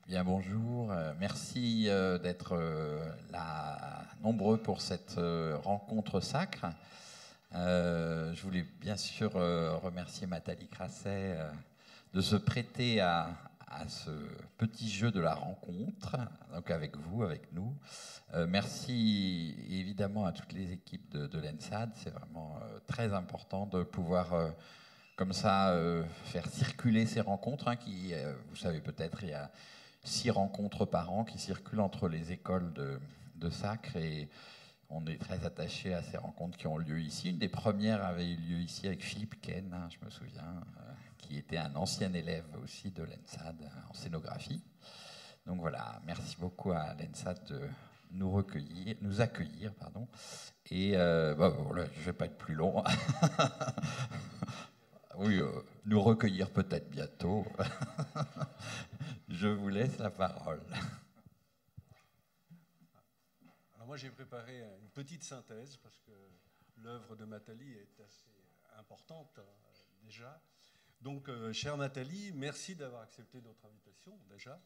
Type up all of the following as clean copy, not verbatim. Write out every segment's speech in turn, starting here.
Bien, bonjour. Merci d'être là nombreux pour cette rencontre sacre. Je voulais bien sûr remercier Nathalie Crasset de se prêter à ce petit jeu de la rencontre, donc avec vous, avec nous. Merci évidemment à toutes les équipes de l'ENSAD. C'est vraiment très important de pouvoir comme ça faire circuler ces rencontres, hein, qui, vous savez peut-être, il y a 6 rencontres par an qui circulent entre les écoles de Sacre, et on est très attaché à ces rencontres qui ont lieu ici. Une des premières avait eu lieu ici avec Philippe Ken, hein, je me souviens, qui était un ancien élève aussi de l'ENSAD en scénographie. Donc voilà, merci beaucoup à l'ENSAD de nous accueillir, pardon. Et voilà, je ne vais pas être plus long. Oui, nous recueillir peut-être bientôt. Je vous laisse la parole. Alors moi j'ai préparé une petite synthèse parce que l'œuvre de Nathalie est assez importante déjà. Donc chère Nathalie, merci d'avoir accepté notre invitation déjà.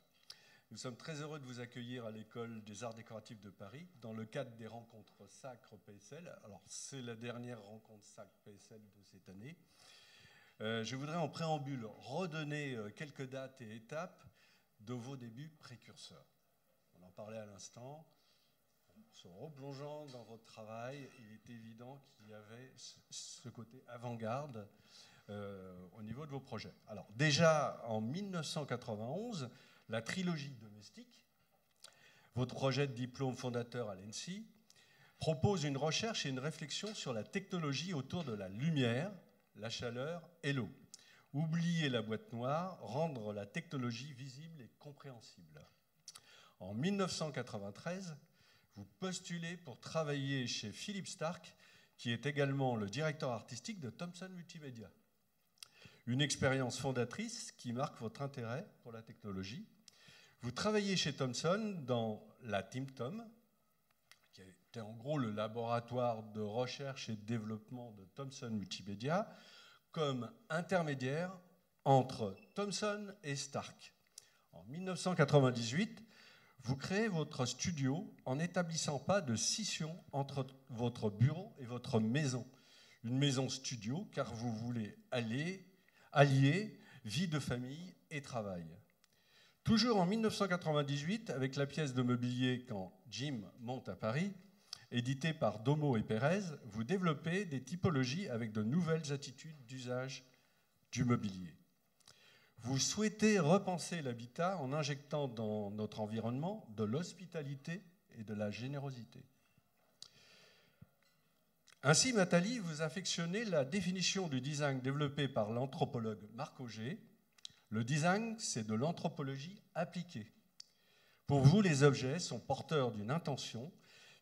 Nous sommes très heureux de vous accueillir à l'École des Arts Décoratifs de Paris dans le cadre des rencontres Sacre PSL. Alors c'est la dernière rencontre Sacre PSL de cette année. Je voudrais en préambule redonner quelques dates et étapes de vos débuts précurseurs. On en parlait à l'instant. Se replongeant dans votre travail, il est évident qu'il y avait ce côté avant-garde au niveau de vos projets. Alors déjà en 1991, la trilogie domestique, votre projet de diplôme fondateur à l'ENSI, propose une recherche et une réflexion sur la technologie autour de la lumière, la chaleur et l'eau. Oublier la boîte noire, rendre la technologie visible et compréhensible. En 1993, vous postulez pour travailler chez Philippe Stark, qui est également le directeur artistique de Thomson Multimédia. Une expérience fondatrice qui marque votre intérêt pour la technologie. Vous travaillez chez Thomson dans la Team Tom, qui était en gros le laboratoire de recherche et de développement de Thomson Multimédia, comme intermédiaire entre Thomson et Stark. En 1998, vous créez votre studio en n'établissant pas de scission entre votre bureau et votre maison. Une maison studio, car vous voulez allier vie de famille et travail. Toujours en 1998, avec la pièce de mobilier Quand Jim monte à Paris, éditée par Domo et Pérez, vous développez des typologies avec de nouvelles attitudes d'usage du mobilier. Vous souhaitez repenser l'habitat en injectant dans notre environnement de l'hospitalité et de la générosité. Ainsi, Nathalie, vous affectionnez la définition du design développée par l'anthropologue Marc Auger. Le design, c'est de l'anthropologie appliquée. Pour vous, les objets sont porteurs d'une intention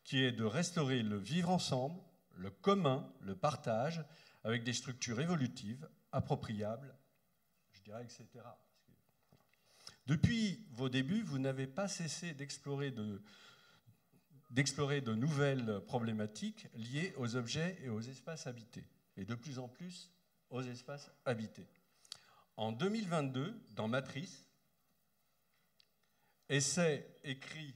qui est de restaurer le vivre ensemble, le commun, le partage, avec des structures évolutives, appropriables, je dirais, etc. Depuis vos débuts, vous n'avez pas cessé d'explorer de nouvelles problématiques liées aux objets et aux espaces habités, et de plus en plus aux espaces habités. En 2022, dans Matrice, essai écrit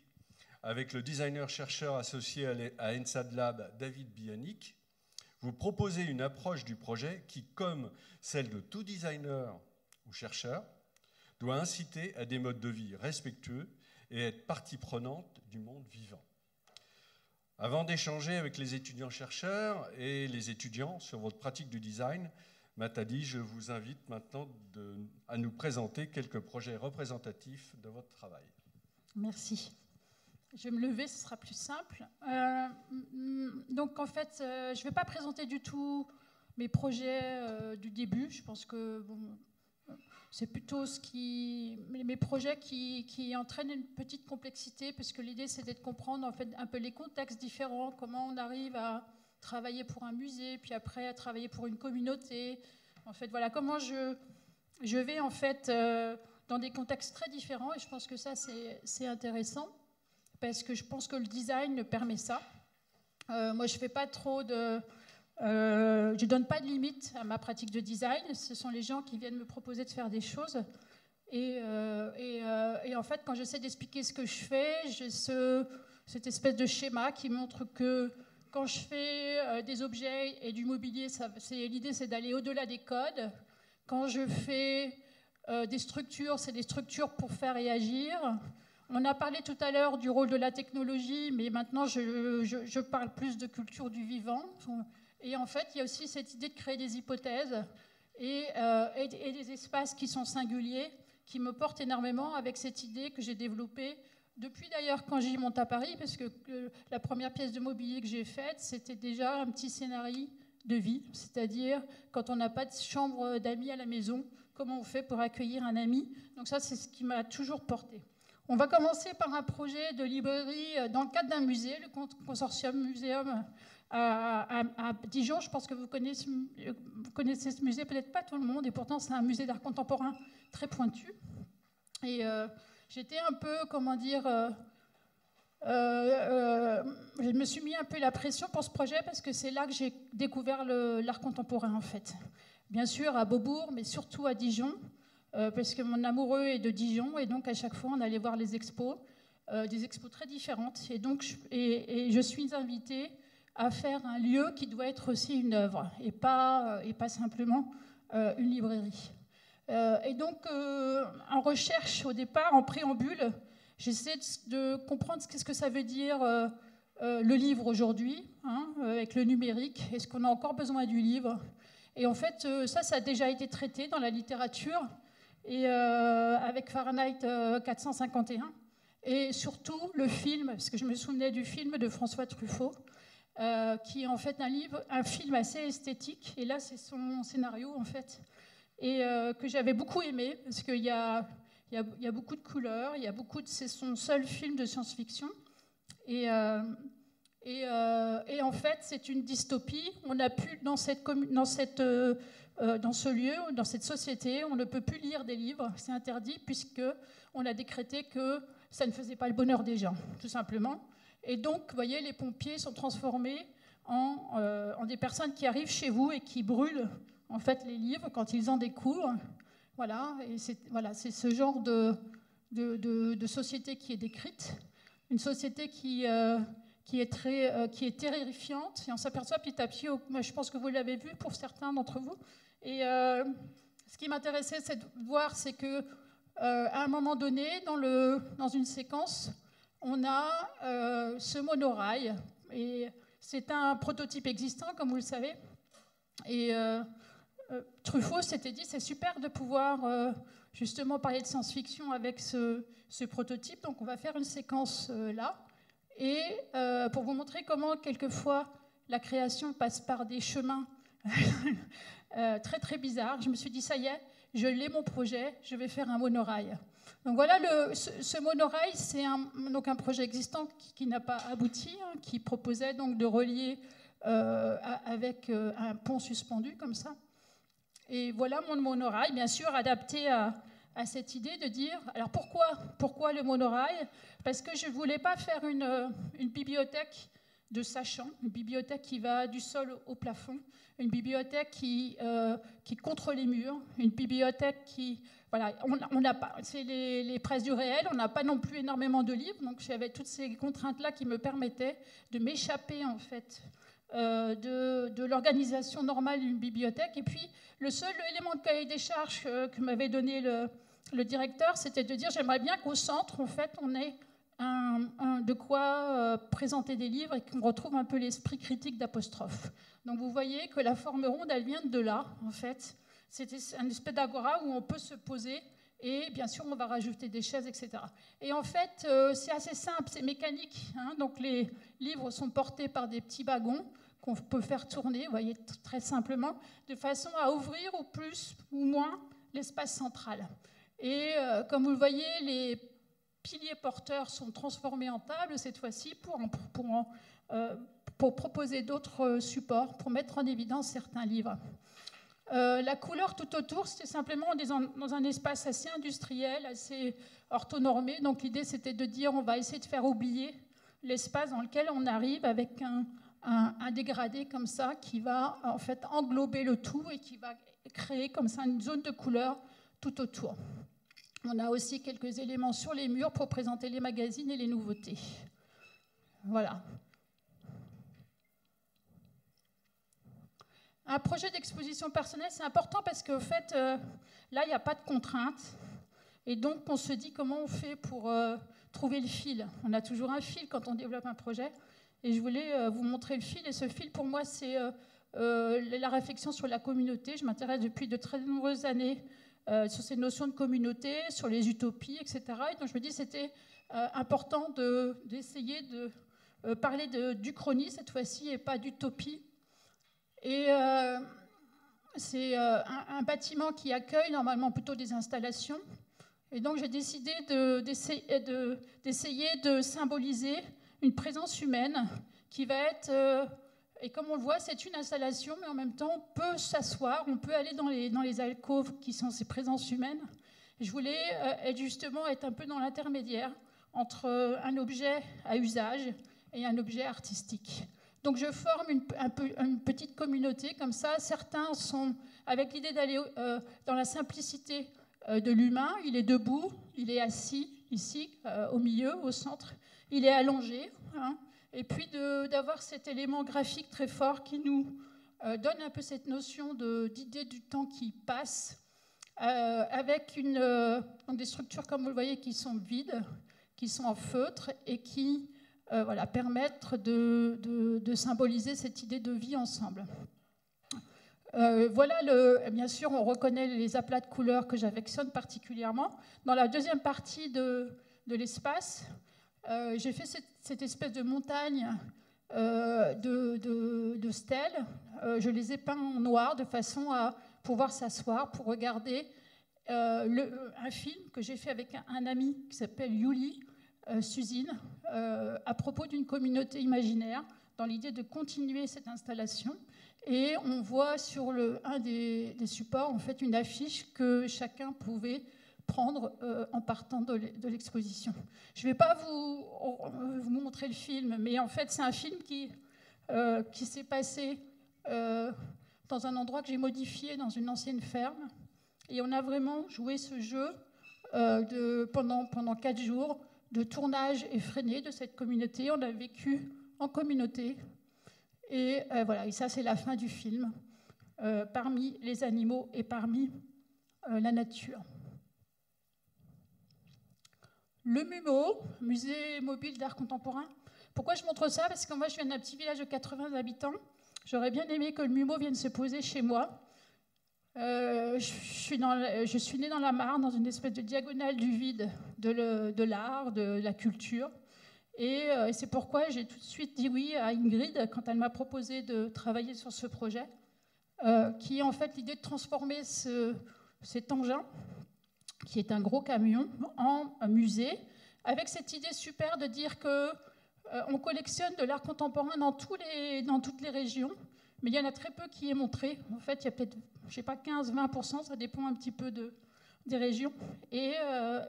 avec le designer-chercheur associé à ENSAD Lab, David Bianic, vous proposez une approche du projet qui, comme celle de tout designer ou chercheur, doit inciter à des modes de vie respectueux et être partie prenante du monde vivant. Avant d'échanger avec les étudiants-chercheurs et les étudiants sur votre pratique du design, Nathalie, je vous invite maintenant à nous présenter quelques projets représentatifs de votre travail. Merci. Je vais me lever, ce sera plus simple. Donc en fait, je ne vais pas présenter du tout mes projets du début. Je pense que c'est plutôt mes projets qui entraînent une petite complexité, parce que l'idée c'était de comprendre en fait un peu les contextes différents, comment on arrive à travailler pour un musée, puis après à travailler pour une communauté. En fait, voilà comment je vais en fait dans des contextes très différents, et je pense que ça c'est intéressant, parce que je pense que le design permet ça. Moi, je fais pas trop je donne pas de limite à ma pratique de design. Ce sont les gens qui viennent me proposer de faire des choses. Et en fait, quand j'essaie d'expliquer ce que je fais, j'ai cette espèce de schéma qui montre que quand je fais des objets et du mobilier, l'idée c'est d'aller au-delà des codes. Quand je fais des structures, c'est des structures pour faire réagir. On a parlé tout à l'heure du rôle de la technologie, mais maintenant je parle plus de culture du vivant. Et en fait, il y a aussi cette idée de créer des hypothèses et des espaces qui sont singuliers, qui me portent énormément avec cette idée que j'ai développée depuis d'ailleurs quand j'y monte à Paris, parce que la première pièce de mobilier que j'ai faite, c'était déjà un petit scénario de vie, c'est-à-dire quand on n'a pas de chambre d'amis à la maison, comment on fait pour accueillir un ami. Donc ça, c'est ce qui m'a toujours porté. On va commencer par un projet de librairie dans le cadre d'un musée, le Consortium Muséum à Dijon. Je pense que vous connaissez ce musée, peut-être pas tout le monde, et pourtant c'est un musée d'art contemporain très pointu. Et j'étais un peu, comment dire, je me suis mis un peu la pression pour ce projet parce que c'est là que j'ai découvert l'art contemporain en fait. Bien sûr à Beaubourg, mais surtout à Dijon, parce que mon amoureux est de Dijon et donc à chaque fois on allait voir les expos, des expos très différentes. Et donc je suis invitée à faire un lieu qui doit être aussi une œuvre et pas simplement une librairie. Et donc, en recherche au départ, en préambule, j'essaie de comprendre ce que ça veut dire le livre aujourd'hui, hein, avec le numérique. Est-ce qu'on a encore besoin du livre? Et en fait, ça a déjà été traité dans la littérature, et avec Fahrenheit 451. Et surtout le film, parce que je me souvenais du film de François Truffaut, qui est en fait un film assez esthétique. Et là, c'est son scénario, en fait. Et que j'avais beaucoup aimé, parce qu'il y a beaucoup de couleurs, c'est son seul film de science-fiction. Et en fait, c'est une dystopie. On a pu, dans ce lieu, dans cette société, on ne peut plus lire des livres, c'est interdit, puisqu'on a décrété que ça ne faisait pas le bonheur des gens, tout simplement. Et donc, vous voyez, les pompiers sont transformés en des personnes qui arrivent chez vous et qui brûlent en fait les livres quand ils en découvrent. Voilà, et c'est ce genre de société qui est décrite, une société qui est terrifiante, et on s'aperçoit petit à petit, je pense que vous l'avez vu pour certains d'entre vous. Et ce qui m'intéressait, c'est de voir, c'est que à un moment donné, dans une séquence, on a ce monorail, et c'est un prototype existant, comme vous le savez. Et Truffaut s'était dit, c'est super de pouvoir justement parler de science-fiction avec ce prototype, donc on va faire une séquence là. Et pour vous montrer comment, quelquefois, la création passe par des chemins très très bizarres, je me suis dit, ça y est, je l'ai mon projet, je vais faire un monorail. Donc voilà, ce monorail, c'est donc un projet existant qui n'a pas abouti, hein, qui proposait donc de relier avec un pont suspendu comme ça. Et voilà mon monorail, bien sûr, adapté à cette idée de dire, alors pourquoi le monorail? Parce que je ne voulais pas faire une bibliothèque de sachants, une bibliothèque qui va du sol au plafond, une bibliothèque qui contre les murs, une bibliothèque qui... Voilà, on n'a pas, c'est les presses du réel, on n'a pas non plus énormément de livres, donc j'avais toutes ces contraintes-là qui me permettaient de m'échapper, en fait, de l'organisation normale d'une bibliothèque. Et puis, le seul élément de cahier des charges que m'avait donné le directeur, c'était de dire, j'aimerais bien qu'au centre, en fait, on ait de quoi présenter des livres et qu'on retrouve un peu l'esprit critique d'Apostrophe. Donc, vous voyez que la forme ronde, elle vient de là, en fait. C'était un espèce d'agora où on peut se poser et bien sûr on va rajouter des chaises, etc. Et en fait c'est assez simple, c'est mécanique, hein. Donc les livres sont portés par des petits wagons qu'on peut faire tourner, vous voyez, très simplement, de façon à ouvrir au plus ou moins l'espace central. Et comme vous le voyez, les piliers porteurs sont transformés en table cette fois-ci pour proposer d'autres supports, pour mettre en évidence certains livres. La couleur tout autour, c'était simplement dans un espace assez industriel, assez orthonormé. Donc l'idée, c'était de dire, on va essayer de faire oublier l'espace dans lequel on arrive avec un dégradé comme ça qui va en fait englober le tout et qui va créer comme ça une zone de couleur tout autour. On a aussi quelques éléments sur les murs pour présenter les magazines et les nouveautés. Voilà. Un projet d'exposition personnelle, c'est important parce qu'en fait, là, il n'y a pas de contraintes. Et donc, on se dit comment on fait pour trouver le fil. On a toujours un fil quand on développe un projet. Et je voulais vous montrer le fil. Et ce fil, pour moi, c'est la réflexion sur la communauté. Je m'intéresse depuis de très nombreuses années sur ces notions de communauté, sur les utopies, etc. Et donc, je me dis que c'était important d'essayer de parler d'Uchronie cette fois-ci et pas d'utopie. Et c'est un bâtiment qui accueille normalement plutôt des installations. Et donc j'ai décidé d'essayer de symboliser une présence humaine qui va être, et comme on le voit, c'est une installation, mais en même temps on peut s'asseoir, on peut aller dans les alcôves qui sont ces présences humaines. Je voulais justement être un peu dans l'intermédiaire entre un objet à usage et un objet artistique. Donc je forme une petite communauté comme ça. Certains sont avec l'idée d'aller dans la simplicité de l'humain. Il est debout, il est assis ici, au milieu, au centre. Il est allongé. Hein, et puis d'avoir cet élément graphique très fort qui nous donne un peu cette notion d'idée du temps qui passe, avec donc des structures, comme vous le voyez, qui sont vides, qui sont en feutre et qui voilà, permettre de symboliser cette idée de vie ensemble. Voilà, bien sûr, on reconnaît les aplats de couleurs que j'affectionne particulièrement. Dans la deuxième partie de l'espace, j'ai fait cette espèce de montagne de stèles. Je les ai peints en noir de façon à pouvoir s'asseoir pour regarder un film que j'ai fait avec un ami qui s'appelle Yuli, Suzine, à propos d'une communauté imaginaire, dans l'idée de continuer cette installation. Et on voit sur un des supports en fait, une affiche que chacun pouvait prendre en partant de l'exposition. Je ne vais pas vous montrer le film, mais en fait c'est un film qui s'est passé dans un endroit que j'ai modifié dans une ancienne ferme. Et on a vraiment joué ce jeu pendant 4 jours de tournage effréné de cette communauté. On a vécu en communauté. Et voilà, et ça c'est la fin du film, parmi les animaux et parmi la nature. Le MUMO, Musée mobile d'art contemporain. Pourquoi je montre ça? Parce que moi je viens d'un petit village de 80 habitants. J'aurais bien aimé que le MUMO vienne se poser chez moi. Je suis née dans la Marne, dans une espèce de diagonale du vide de l'art, de la culture. Et c'est pourquoi j'ai tout de suite dit oui à Ingrid quand elle m'a proposé de travailler sur ce projet, qui est en fait l'idée de transformer cet engin, qui est un gros camion, en musée, avec cette idée super de dire qu'on collectionne de l'art contemporain dans toutes les régions, mais il y en a très peu qui est montré. En fait, il y a peut-être, je ne sais pas, 15-20%, ça dépend un petit peu des régions. Et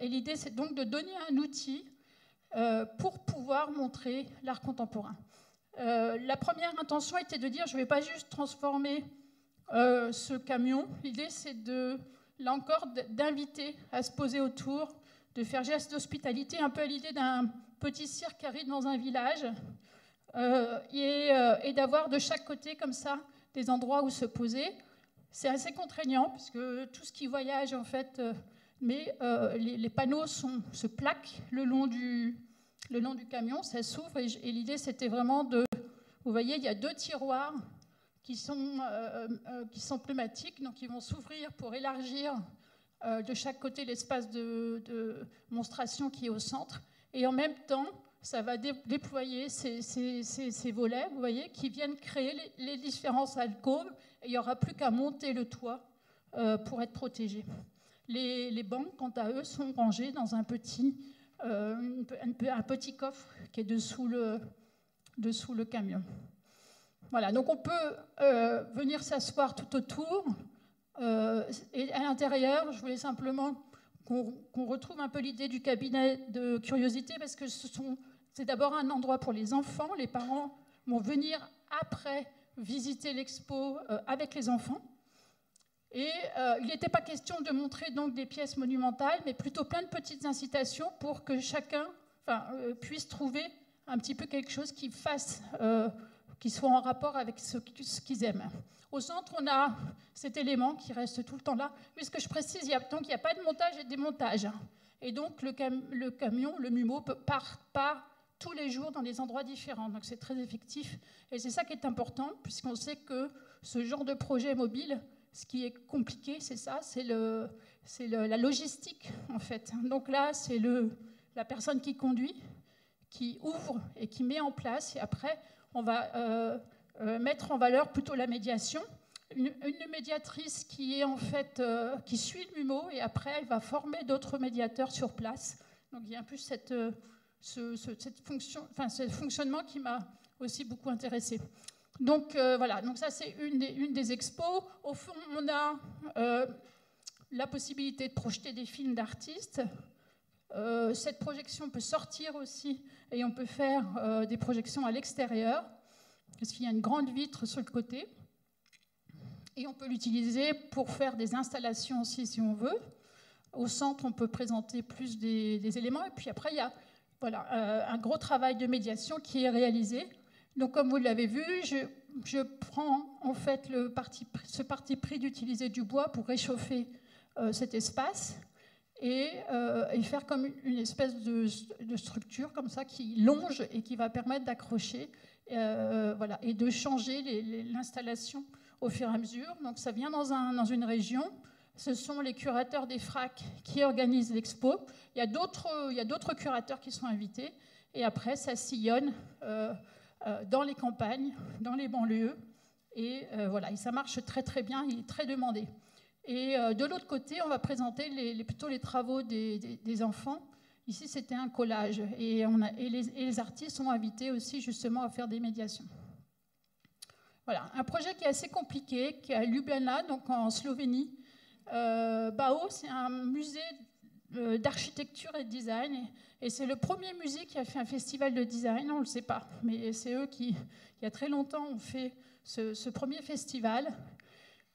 l'idée, c'est donc de donner un outil pour pouvoir montrer l'art contemporain. La première intention était de dire, je ne vais pas juste transformer ce camion. L'idée, c'est là encore, d'inviter à se poser autour, de faire geste d'hospitalité, un peu à l'idée d'un petit cirque qui arrive dans un village, et d'avoir de chaque côté, comme ça, des endroits où se poser. C'est assez contraignant, puisque tout ce qui voyage, en fait, mais les panneaux se plaquent le long du camion, ça s'ouvre, et l'idée, c'était vraiment vous voyez, il y a 2 tiroirs qui sont pneumatiques, donc ils vont s'ouvrir pour élargir de chaque côté l'espace de monstration qui est au centre, et en même temps, ça va déployer ces volets, vous voyez, qui viennent créer les différentes alcôves, et il n'y aura plus qu'à monter le toit pour être protégé. Les bancs, quant à eux, sont rangés dans un petit coffre qui est dessous le camion. Voilà, donc on peut venir s'asseoir tout autour. Et à l'intérieur, je voulais simplement qu'on retrouve un peu l'idée du cabinet de curiosité, parce que c'est d'abord un endroit pour les enfants. Les parents vont venir après visiter l'expo avec les enfants. Et il n'était pas question de montrer donc des pièces monumentales, mais plutôt plein de petites incitations pour que chacun puisse trouver un petit peu quelque chose qui fasse, qui soit en rapport avec ce qu'ils aiment. Au centre, on a cet élément qui reste tout le temps là. Puisque je précise, il n'y a pas de montage et de démontage. Et donc le camion, le MUMO, part tous les jours dans des endroits différents. Donc c'est très effectif. Et c'est ça qui est important, puisqu'on sait que ce genre de projet mobile, ce qui est compliqué, c'est ça, c'est la logistique, en fait. Donc là, c'est la personne qui conduit, qui ouvre et qui met en place. Et après, on va mettre en valeur plutôt la médiation. Une médiatrice qui est en fait qui suit le MUMO, et après, elle va former d'autres médiateurs sur place. Donc il y a un peu ce fonctionnement qui m'a aussi beaucoup intéressée. Donc voilà, donc ça c'est une des expos. Au fond, on a la possibilité de projeter des films d'artistes. Cette projection peut sortir aussi, et on peut faire des projections à l'extérieur, parce qu'il y a une grande vitre sur le côté. Et on peut l'utiliser pour faire des installations aussi, si on veut. Au centre, on peut présenter plus des éléments. Et puis après, il y a un gros travail de médiation qui est réalisé. Donc, comme vous l'avez vu, je prends en fait ce parti pris d'utiliser du bois pour réchauffer cet espace et faire comme une espèce de structure comme ça qui longe et qui va permettre d'accrocher et de changer l'installation au fur et à mesure. Donc, ça vient dans une région. Ce sont les curateurs des FRAC qui organisent l'expo. Il y a d'autres curateurs qui sont invités. Et après, ça sillonne dans les campagnes, dans les banlieues. Et et ça marche très très bien, il est très demandé. Et de l'autre côté, on va présenter plutôt les travaux des enfants. Ici, c'était un collage. Et les artistes sont invités aussi justement à faire des médiations. Voilà, un projet qui est assez compliqué, qui est à Ljubljana, donc en Slovénie. BAO, c'est un musée d'architecture et de design, et c'est le premier musée qui a fait un festival de design, on ne le sait pas, mais c'est eux qui, il y a très longtemps, ont fait ce premier festival.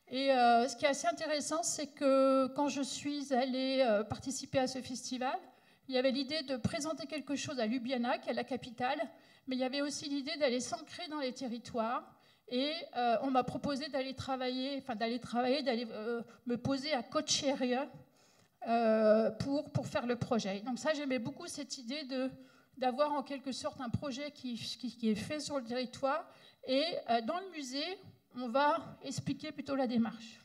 Et ce qui est assez intéressant, c'est que quand je suis allée participer à ce festival, il y avait l'idée de présenter quelque chose à Ljubljana, qui est la capitale, mais il y avait aussi l'idée d'aller s'ancrer dans les territoires. Et on m'a proposé d'aller me poser à Kočárija pour faire le projet. Donc ça, j'aimais beaucoup cette idée d'avoir en quelque sorte un projet qui est fait sur le territoire. Et dans le musée, on va expliquer plutôt la démarche.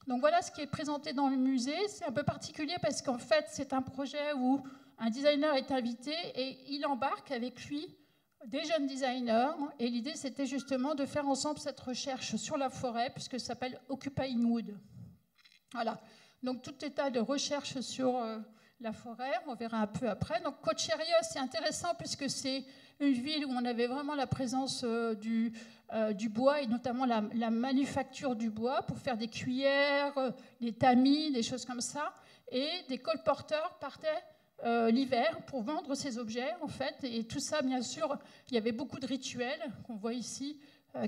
Donc voilà ce qui est présenté dans le musée. C'est un peu particulier parce qu'en fait, c'est un projet où un designer est invité et il embarque avec lui des jeunes designers, et l'idée c'était justement de faire ensemble cette recherche sur la forêt, puisque ça s'appelle Occupying Wood. Voilà, donc tout état de recherche sur la forêt, on verra un peu après. Donc Kočárija, c'est intéressant puisque c'est une ville où on avait vraiment la présence du bois, et notamment la manufacture du bois pour faire des cuillères, des tamis, des choses comme ça, et des colporteurs partaient l'hiver pour vendre ces objets, en fait. Et tout ça, bien sûr, il y avait beaucoup de rituels qu'on voit ici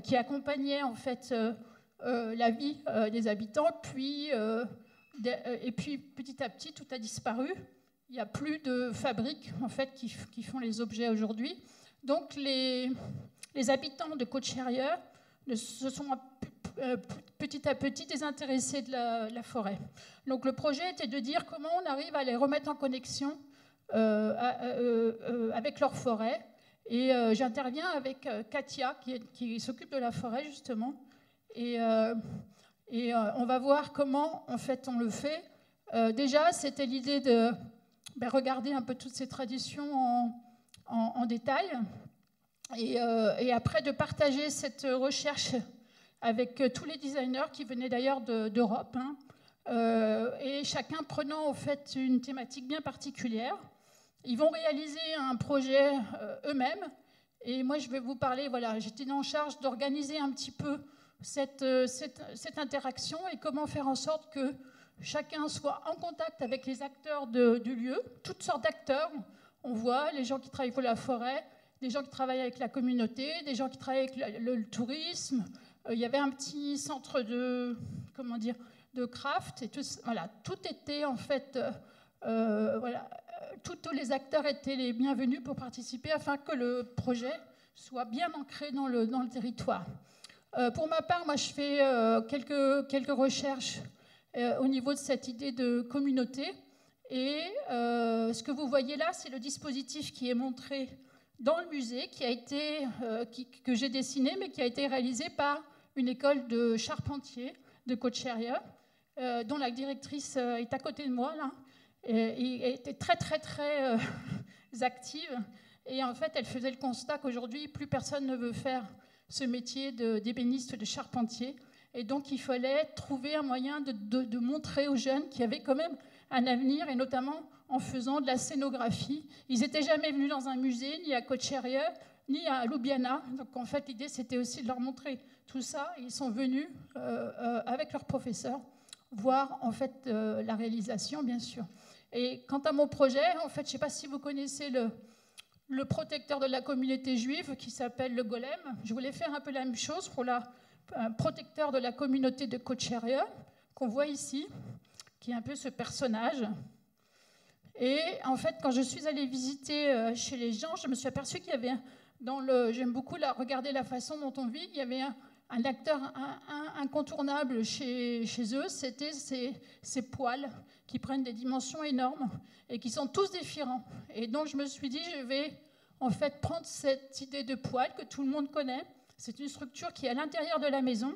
qui accompagnaient en fait la vie des habitants. Et puis petit à petit, tout a disparu. Il n'y a plus de fabriques en fait qui font les objets aujourd'hui. Donc les habitants de Kočárija se sont petit à petit désintéressés de la forêt. Donc le projet était de dire comment on arrive à les remettre en connexion avec leur forêt. Et j'interviens avec Katia qui s'occupe de la forêt justement. Et on va voir comment en fait on le fait. Déjà, c'était l'idée de regarder un peu toutes ces traditions en détail. Et après de partager cette recherche avec tous les designers qui venaient d'ailleurs d'Europe, et chacun prenant en fait une thématique bien particulière. Ils vont réaliser un projet eux-mêmes, et moi je vais vous parler, voilà, j'étais en charge d'organiser un petit peu cette interaction et comment faire en sorte que chacun soit en contact avec les acteurs du lieu, toutes sortes d'acteurs. On voit les gens qui travaillent pour la forêt, des gens qui travaillent avec la communauté, des gens qui travaillent avec le tourisme, il y avait un petit centre de, comment dire, de craft, et tout, voilà, tout était en fait, voilà, tous les acteurs étaient les bienvenus pour participer afin que le projet soit bien ancré dans le territoire. Pour ma part, moi je fais quelques recherches au niveau de cette idée de communauté, et ce que vous voyez là, c'est le dispositif qui est montré dans le musée, qui a été, que j'ai dessiné, mais qui a été réalisé par une école de charpentiers de Côte-Chérieux, dont la directrice est à côté de moi, là, et était très active. Et en fait, elle faisait le constat qu'aujourd'hui, plus personne ne veut faire ce métier d'ébéniste, de charpentier. Et donc, il fallait trouver un moyen de montrer aux jeunes qu'il y avait quand même un avenir, et notamment en faisant de la scénographie. Ils n'étaient jamais venus dans un musée, ni à Côte-Chérieux, ni à Ljubljana. Donc, en fait, l'idée, c'était aussi de leur montrer tout ça. Et ils sont venus avec leurs professeurs voir, en fait, la réalisation, bien sûr. Et quant à mon projet, en fait, je ne sais pas si vous connaissez le protecteur de la communauté juive qui s'appelle le Golem. Je voulais faire un peu la même chose pour le protecteur de la communauté de Côte-Chérieux, qu'on voit ici, qui est un peu ce personnage. Et en fait, quand je suis allée visiter chez les gens, je me suis aperçue qu'il y avait, j'aime beaucoup regarder la façon dont on vit, il y avait un acteur incontournable chez eux, c'était ces poils qui prennent des dimensions énormes et qui sont tous différents. Et donc, je me suis dit, je vais en fait prendre cette idée de poil que tout le monde connaît. C'est une structure qui est à l'intérieur de la maison.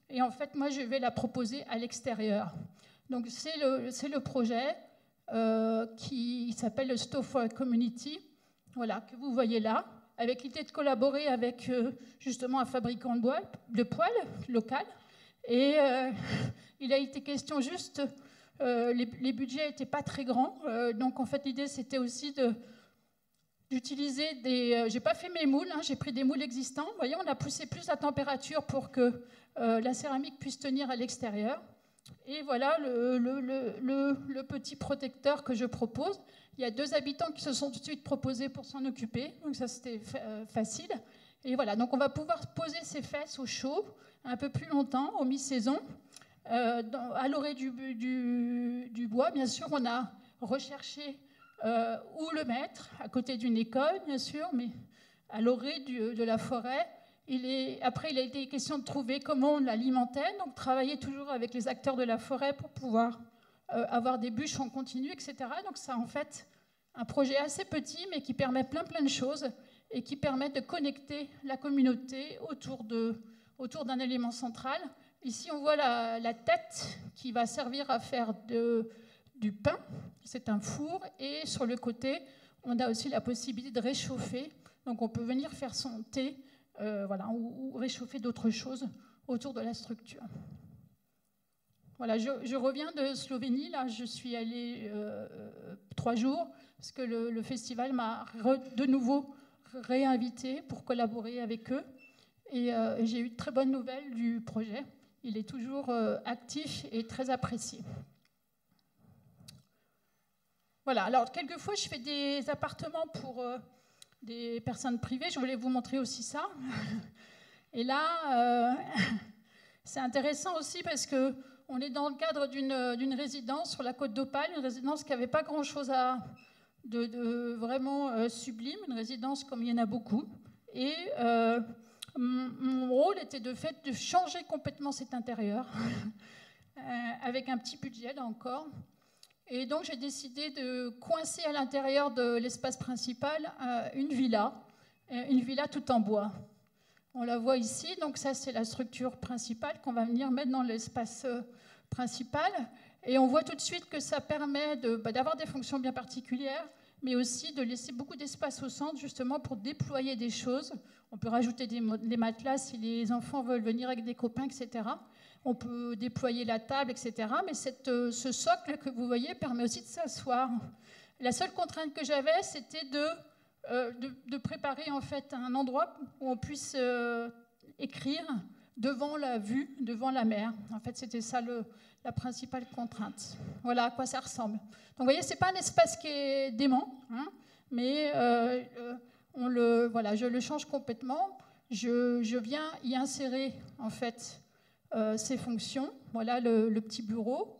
Et en fait, moi, je vais la proposer à l'extérieur. Donc, c'est le projet qui s'appelle le Stow for Community, voilà, que vous voyez là, avec l'idée de collaborer avec justement un fabricant de poils local. Et il a été question juste, les budgets n'étaient pas très grands, donc en fait l'idée c'était aussi d'utiliser des... j'ai pas fait mes moules, hein, j'ai pris des moules existants. Vous voyez, on a poussé plus la température pour que la céramique puisse tenir à l'extérieur. Et voilà le petit protecteur que je propose. Il y a 2 habitants qui se sont tout de suite proposés pour s'en occuper, donc ça c'était facile. Et voilà, donc on va pouvoir poser ses fesses au chaud un peu plus longtemps, au mi-saison. À l'orée du bois, bien sûr, on a recherché où le mettre, à côté d'une école, bien sûr, mais à l'orée de la forêt. Après, il a été question de trouver comment on l'alimentait, donc travailler toujours avec les acteurs de la forêt pour pouvoir avoir des bûches en continu, etc. Donc c'est en fait un projet assez petit, mais qui permet plein de choses et qui permet de connecter la communauté autour d'un élément central. Ici, on voit la tête qui va servir à faire du pain. C'est un four, et sur le côté, on a aussi la possibilité de réchauffer. Donc on peut venir faire son thé, voilà, ou réchauffer d'autres choses autour de la structure. Voilà, je reviens de Slovénie, là, je suis allée 3 jours, parce que le festival m'a de nouveau réinvité pour collaborer avec eux, et j'ai eu de très bonnes nouvelles du projet. Il est toujours actif et très apprécié. Voilà, alors quelquefois je fais des appartements pour des personnes privées, je voulais vous montrer aussi ça. Et là, c'est intéressant aussi parce que on est dans le cadre d'une résidence sur la côte d'Opale, une résidence qui n'avait pas grand-chose de vraiment sublime, une résidence comme il y en a beaucoup. Et mon rôle était de changer complètement cet intérieur, avec un petit budget là encore. Et donc j'ai décidé de coincer à l'intérieur de l'espace principal une villa tout en bois. On la voit ici, donc ça c'est la structure principale qu'on va venir mettre dans l'espace principal. Et on voit tout de suite que ça permet d'avoir des fonctions bien particulières, mais aussi de laisser beaucoup d'espace au centre, justement pour déployer des choses. On peut rajouter des matelas si les enfants veulent venir avec des copains, etc. On peut déployer la table, etc. Mais ce socle que vous voyez permet aussi de s'asseoir. La seule contrainte que j'avais, c'était de préparer en fait un endroit où on puisse écrire devant la vue, devant la mer. En fait, c'était ça la principale contrainte. Voilà à quoi ça ressemble. Donc, vous voyez, c'est pas un espace qui est dément, hein, mais voilà, je le change complètement. je viens y insérer en fait ces fonctions. Voilà le petit bureau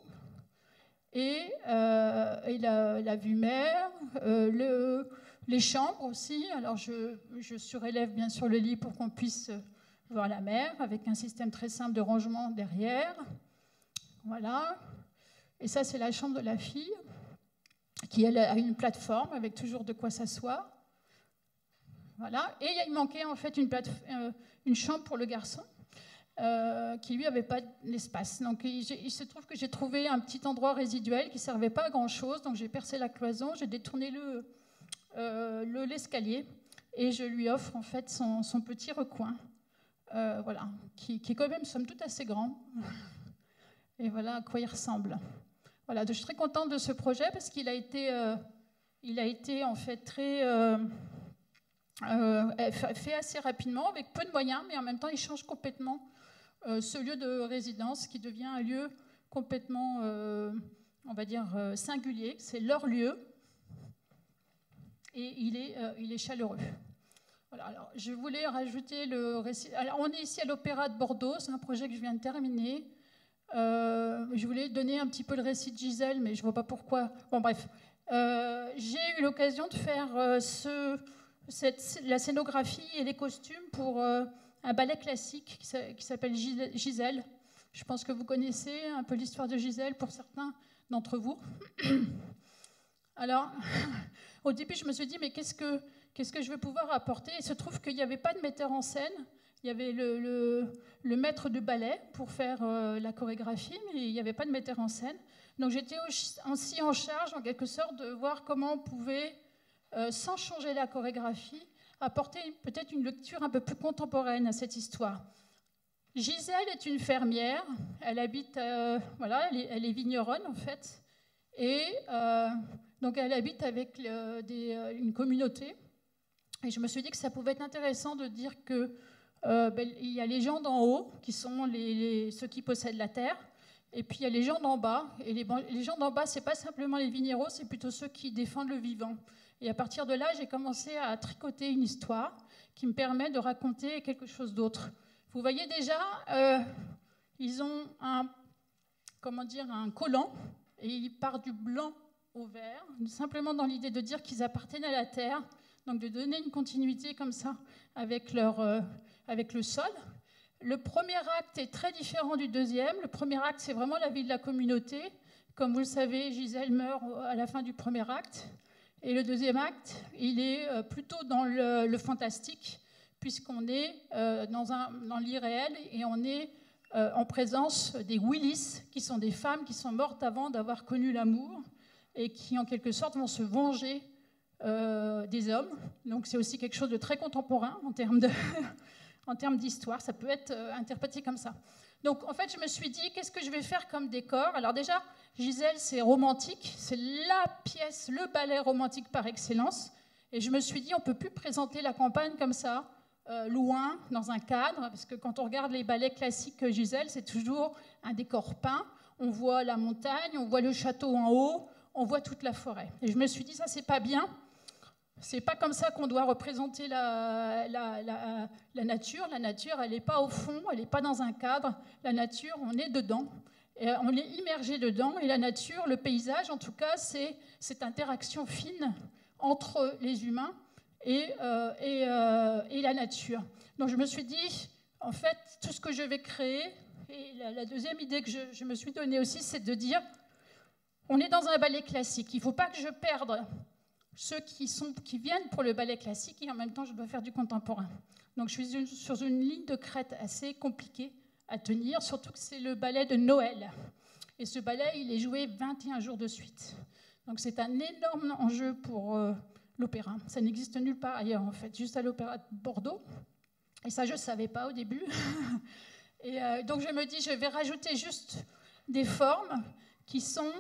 et la vue mer, les chambres aussi. Alors je surélève bien sûr le lit pour qu'on puisse voir la mer avec un système très simple de rangement derrière. Voilà. Et ça, c'est la chambre de la fille qui elle, a une plateforme avec toujours de quoi s'asseoir. Voilà. Et il manquait en fait une chambre pour le garçon qui lui avait pas l'espace. Donc il se trouve que j'ai trouvé un petit endroit résiduel qui servait pas à grand chose. Donc j'ai percé la cloison, j'ai détourné l'escalier et je lui offre en fait son petit recoin. Voilà, qui est quand même somme toute assez grand. Et voilà à quoi il ressemble. Voilà, je suis très contente de ce projet parce qu'il a été en fait fait assez rapidement, avec peu de moyens, mais en même temps, il change complètement ce lieu de résidence qui devient un lieu complètement, on va dire, singulier. C'est leur lieu et il est chaleureux. Voilà, alors, je voulais rajouter le récit. Alors, on est ici à l'Opéra de Bordeaux, c'est un projet que je viens de terminer. Je voulais donner un petit peu le récit de Gisèle, mais je ne vois pas pourquoi. Bon, bref. J'ai eu l'occasion de faire la scénographie et les costumes pour un ballet classique qui s'appelle Gisèle. Je pense que vous connaissez un peu l'histoire de Gisèle pour certains d'entre vous. Alors, au début, je me suis dit, mais qu'est-ce que je vais pouvoir apporter? Il se trouve qu'il n'y avait pas de metteur en scène. Il y avait le maître de ballet pour faire la chorégraphie, mais il n'y avait pas de metteur en scène. Donc j'étais aussi en charge, en quelque sorte, de voir comment on pouvait, sans changer la chorégraphie, apporter peut-être une lecture un peu plus contemporaine à cette histoire. Gisèle est une fermière, elle habite, voilà, elle est vigneronne en fait, et donc elle habite avec une communauté. Et je me suis dit que ça pouvait être intéressant de dire que il y a les gens d'en haut, qui sont ceux qui possèdent la terre, et puis il y a les gens d'en bas. Et les gens d'en bas, ce n'est pas simplement les vignerons, c'est plutôt ceux qui défendent le vivant. Et à partir de là, j'ai commencé à tricoter une histoire qui me permet de raconter quelque chose d'autre. Vous voyez déjà, ils ont un collant, et il part du blanc au vert, simplement dans l'idée de dire qu'ils appartiennent à la terre, donc de donner une continuité comme ça avec le sol. Le premier acte est très différent du deuxième. Le premier acte, c'est vraiment la vie de la communauté. Comme vous le savez, Gisèle meurt à la fin du premier acte. Et le deuxième acte, il est plutôt dans le fantastique, puisqu'on est dans l'irréel et on est en présence des Willis, qui sont des femmes qui sont mortes avant d'avoir connu l'amour et qui, en quelque sorte, vont se venger des hommes. Donc c'est aussi quelque chose de très contemporain en termes d'histoire. Ça peut être interprété comme ça. Donc en fait, je me suis dit, qu'est-ce que je vais faire comme décor? Alors déjà, Gisèle, c'est romantique. C'est la pièce, le ballet romantique par excellence. Et je me suis dit, on ne peut plus présenter la campagne comme ça, loin, dans un cadre, parce que quand on regarde les ballets classiques Gisèle, c'est toujours un décor peint. On voit la montagne, on voit le château en haut, on voit toute la forêt. Et je me suis dit, ça, c'est pas bien. C'est pas comme ça qu'on doit représenter la nature. La nature, elle n'est pas au fond, elle n'est pas dans un cadre. La nature, on est dedans. Et on est immergé dedans. Et la nature, le paysage, en tout cas, c'est cette interaction fine entre les humains et la nature. Donc je me suis dit, en fait, tout ce que je vais créer, et la deuxième idée que je me suis donnée aussi, c'est de dire, on est dans un ballet classique. Il ne faut pas que je perde ceux qui viennent pour le ballet classique et en même temps, je dois faire du contemporain. Donc je suis sur une ligne de crête assez compliquée à tenir, surtout que c'est le ballet de Noël. Et ce ballet, il est joué 21 jours de suite. Donc c'est un énorme enjeu pour l'opéra. Ça n'existe nulle part ailleurs, en fait, juste à l'Opéra de Bordeaux. Et ça, je ne savais pas au début. Et donc je me dis, je vais rajouter juste des formes qui sont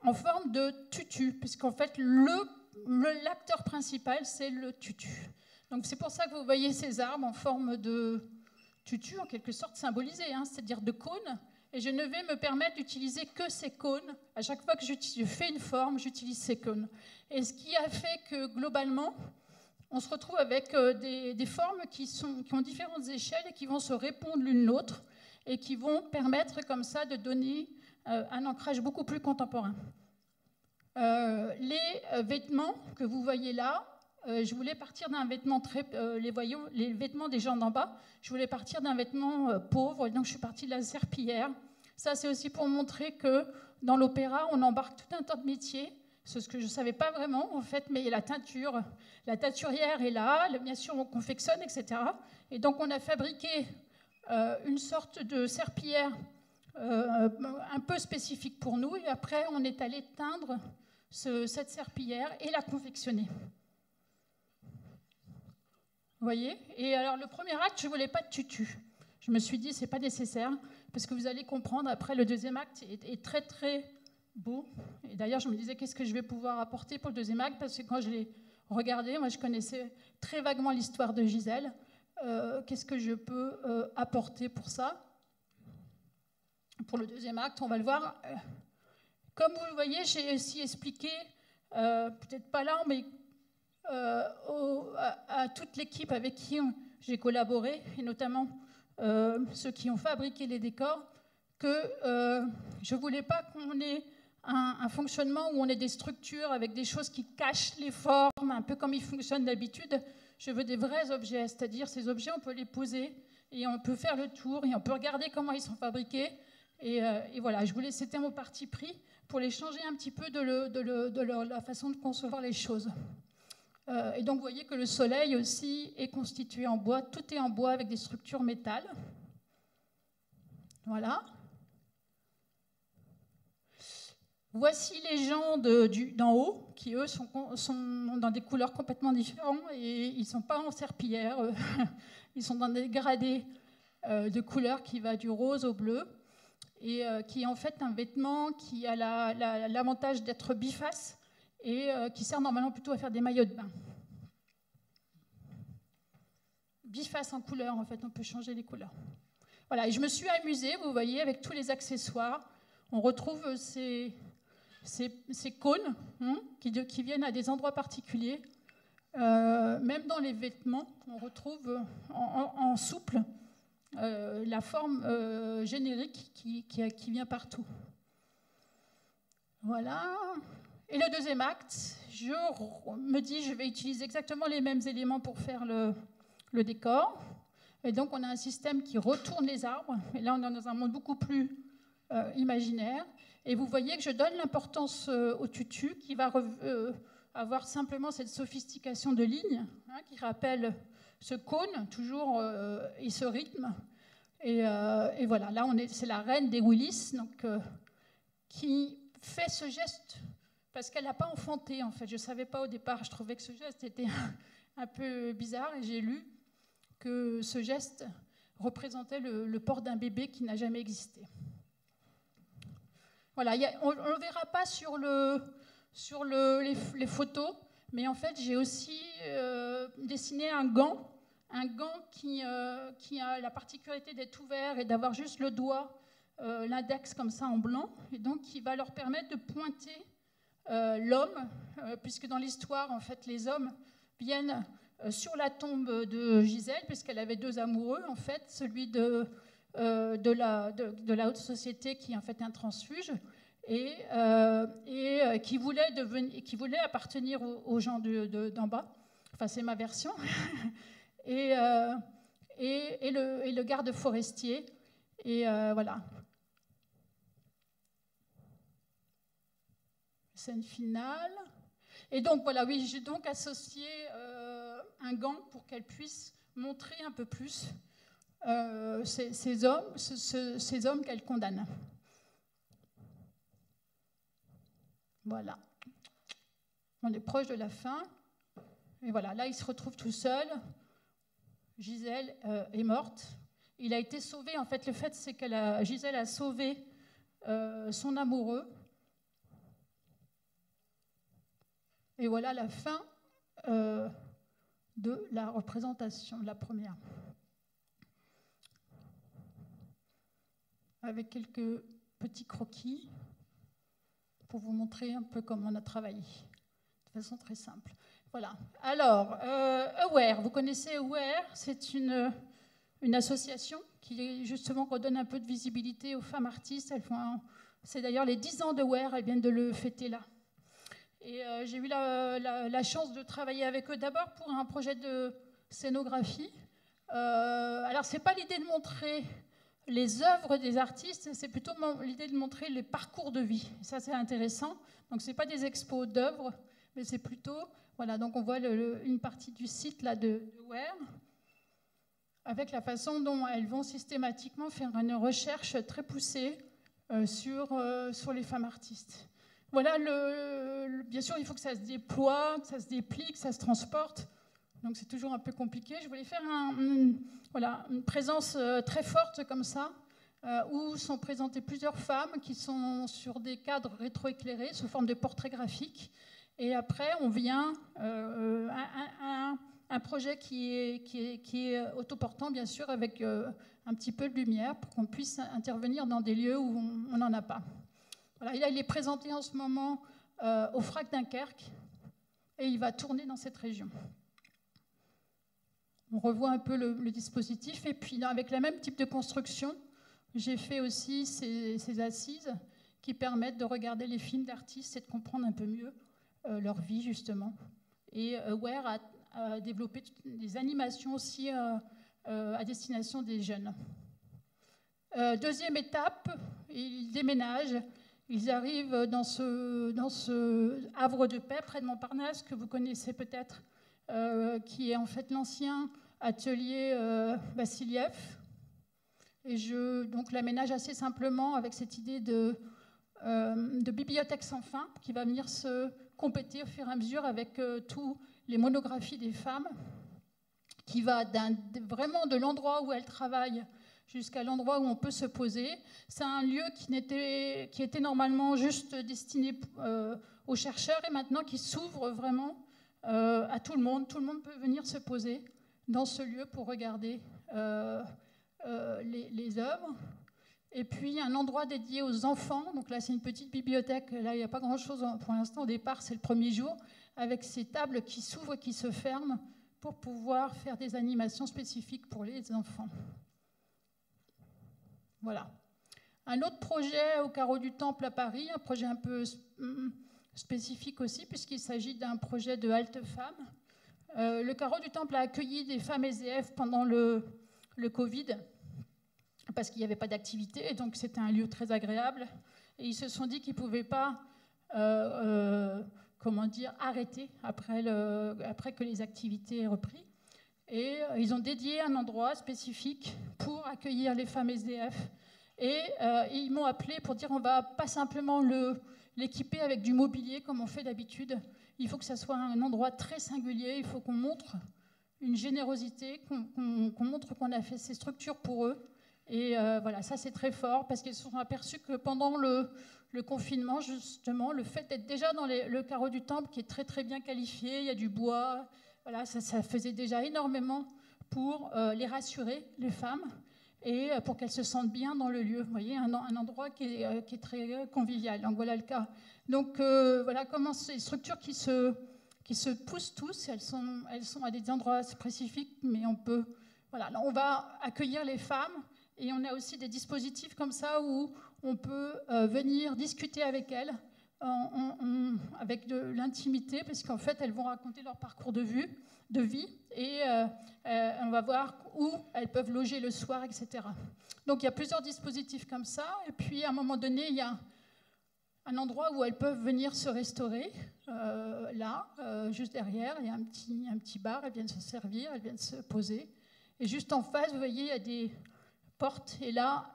en forme de tutu, puisqu'en fait, l'acteur principal, c'est le tutu. Donc c'est pour ça que vous voyez ces arbres en forme de tutu, en quelque sorte symbolisé, hein, c'est-à-dire de cône. Et je ne vais me permettre d'utiliser que ces cônes. À chaque fois que je fais une forme, j'utilise ces cônes. Et ce qui a fait que, globalement, on se retrouve avec des formes qui ont différentes échelles et qui vont se répondre l'une l'autre et qui vont permettre comme ça de donner un ancrage beaucoup plus contemporain. Les vêtements que vous voyez là, je voulais partir d'un vêtement les vêtements des gens d'en bas, je voulais partir d'un vêtement pauvre, et donc je suis partie de la serpillière. Ça, c'est aussi pour montrer que dans l'opéra, on embarque tout un tas de métiers. C'est ce que je ne savais pas vraiment, en fait, mais la teinture, la teinturière est là, bien sûr, on confectionne, etc. Et donc, on a fabriqué une sorte de serpillière un peu spécifique pour nous, et après, on est allé teindre cette serpillière et la confectionner. Vous voyez? Et alors, le premier acte, je ne voulais pas de tutu. Je me suis dit, ce n'est pas nécessaire, parce que vous allez comprendre, après, le deuxième acte est très, très beau. Et d'ailleurs, je me disais, qu'est-ce que je vais pouvoir apporter pour le deuxième acte? Parce que quand je l'ai regardé, moi, je connaissais très vaguement l'histoire de Gisèle. Qu'est-ce que je peux apporter pour ça? Pour le deuxième acte, on va le voir. Comme vous le voyez, j'ai aussi expliqué, peut-être pas là, mais à toute l'équipe avec qui j'ai collaboré, et notamment ceux qui ont fabriqué les décors, que je ne voulais pas qu'on ait un fonctionnement où on ait des structures avec des choses qui cachent les formes, un peu comme ils fonctionnent d'habitude. Je veux des vrais objets, c'est-à-dire ces objets, on peut les poser et on peut faire le tour et on peut regarder comment ils sont fabriqués. Et voilà, c'était mon parti pris pour les changer un petit peu de la façon de concevoir les choses. Et donc, vous voyez que le soleil aussi est constitué en bois. Tout est en bois avec des structures métal. Voilà. Voici les gens d'en haut, qui, eux, sont dans des couleurs complètement différentes. Et ils ne sont pas en serpillière. Ils sont dans des gradés de couleurs qui va du rose au bleu. Et qui est en fait un vêtement qui a l'avantage d'être biface et qui sert normalement plutôt à faire des maillots de bain. Biface en couleur, en fait, on peut changer les couleurs. Voilà, et je me suis amusée, vous voyez, avec tous les accessoires. On retrouve ces cônes qui viennent à des endroits particuliers. Même dans les vêtements, on retrouve en souple la forme générique qui vient partout. Voilà. Et le deuxième acte, je me dis, je vais utiliser exactement les mêmes éléments pour faire le décor. Et donc, on a un système qui retourne les arbres. Et là, on est dans un monde beaucoup plus imaginaire. Et vous voyez que je donne l'importance au tutu, qui va avoir simplement cette sophistication de lignes, qui rappelle ce cône, toujours, et ce rythme. Et voilà, là, c'est la reine des Willis, donc, qui fait ce geste, parce qu'elle n'a pas enfanté, en fait. Je ne savais pas au départ, je trouvais que ce geste était un peu bizarre, et j'ai lu que ce geste représentait le port d'un bébé qui n'a jamais existé. Voilà, on ne le verra pas sur les photos, mais en fait, j'ai aussi dessiné un gant qui a la particularité d'être ouvert et d'avoir juste le doigt, l'index comme ça en blanc, et donc qui va leur permettre de pointer l'homme, puisque dans l'histoire, en fait, les hommes viennent sur la tombe de Gisèle, puisqu'elle avait deux amoureux, en fait, celui de la haute société qui est en fait un transfuge et qui voulait appartenir aux gens d'en bas. Enfin, c'est ma version. et le garde forestier. Et voilà. Scène finale. Et donc, voilà, oui, j'ai donc associé un gant pour qu'elle puisse montrer un peu plus ces hommes qu'elle condamne. Voilà. On est proche de la fin. Et voilà, là, il se retrouve tout seul. Gisèle est morte. Il a été sauvé. En fait, le fait, c'est que Gisèle a sauvé son amoureux. Et voilà la fin de la représentation, la première. Avec quelques petits croquis pour vous montrer un peu comment on a travaillé, de façon très simple. Voilà. Alors, Aware, vous connaissez Aware? C'est une association qui justement redonne un peu de visibilité aux femmes artistes. C'est d'ailleurs les 10 ans d'Aware, elles viennent de le fêter là. Et j'ai eu la chance de travailler avec eux d'abord pour un projet de scénographie. Alors, ce n'est pas l'idée de montrer les œuvres des artistes, c'est plutôt l'idée de montrer les parcours de vie. Ça, c'est intéressant. Donc, ce n'est pas des expos d'œuvres, mais c'est plutôt... Voilà, donc on voit une partie du site là, de Aware, avec la façon dont elles vont systématiquement faire une recherche très poussée sur les femmes artistes. Voilà, bien sûr, il faut que ça se déploie, que ça se déplie, que ça se transporte. Donc c'est toujours un peu compliqué. Je voulais faire une présence très forte comme ça, où sont présentées plusieurs femmes qui sont sur des cadres rétroéclairés sous forme de portraits graphiques. Et après, on vient un projet qui est autoportant, bien sûr, avec un petit peu de lumière pour qu'on puisse intervenir dans des lieux où on n'en a pas. Voilà, il est présenté en ce moment au FRAC Dunkerque et il va tourner dans cette région. On revoit un peu le dispositif. Et puis, avec le même type de construction, j'ai fait aussi ces assises qui permettent de regarder les films d'artistes et de comprendre un peu mieux leur vie, justement. Et Aware a développé des animations aussi à destination des jeunes. Deuxième étape, ils déménagent. Ils arrivent dans ce havre de paix près de Montparnasse, que vous connaissez peut-être, qui est en fait l'ancien atelier Vassiliev. Et je l'aménage assez simplement avec cette idée de bibliothèque sans fin qui va venir se compléter au fur et à mesure avec tous les monographies des femmes, qui va vraiment de l'endroit où elles travaillent jusqu'à l'endroit où on peut se poser. C'est un lieu qui était normalement juste destiné aux chercheurs et maintenant qui s'ouvre vraiment à tout le monde. Tout le monde peut venir se poser dans ce lieu pour regarder les œuvres. Et puis un endroit dédié aux enfants. Donc là, c'est une petite bibliothèque. Là, il n'y a pas grand-chose pour l'instant. Au départ, c'est le premier jour, avec ces tables qui s'ouvrent et qui se ferment pour pouvoir faire des animations spécifiques pour les enfants. Voilà. Un autre projet au Carreau du Temple à Paris, un projet un peu spécifique aussi, puisqu'il s'agit d'un projet de halte femmes. Le Carreau du Temple a accueilli des femmes SDF pendant le Covid, parce qu'il n'y avait pas d'activité, et donc c'était un lieu très agréable. Et ils se sont dit qu'ils ne pouvaient pas arrêter après que les activités aient repris. Et ils ont dédié un endroit spécifique pour accueillir les femmes SDF. Et ils m'ont appelé pour dire on ne va pas simplement l'équiper avec du mobilier comme on fait d'habitude. Il faut que ça soit un endroit très singulier. Il faut qu'on montre une générosité, qu'on montre qu'on a fait ces structures pour eux. Et voilà, ça c'est très fort parce qu'ils se sont aperçus que pendant le confinement, justement, le fait d'être déjà dans le Carreau du Temple, qui est très très bien qualifié, il y a du bois, voilà, ça faisait déjà énormément pour les rassurer, les femmes, et pour qu'elles se sentent bien dans le lieu. Vous voyez, un endroit qui est très convivial. Donc voilà le cas. Donc voilà comment ces structures qui se poussent tous, elles sont à des endroits spécifiques, mais on va accueillir les femmes. Et on a aussi des dispositifs comme ça où on peut venir discuter avec elles avec de l'intimité, parce qu'en fait, elles vont raconter leur parcours de vie, et on va voir où elles peuvent loger le soir, etc. Donc, il y a plusieurs dispositifs comme ça. Et puis, à un moment donné, il y a un endroit où elles peuvent venir se restaurer. Juste derrière, il y a un petit bar. Elles viennent se servir, elles viennent se poser. Et juste en face, vous voyez, il y a des portes. Et là,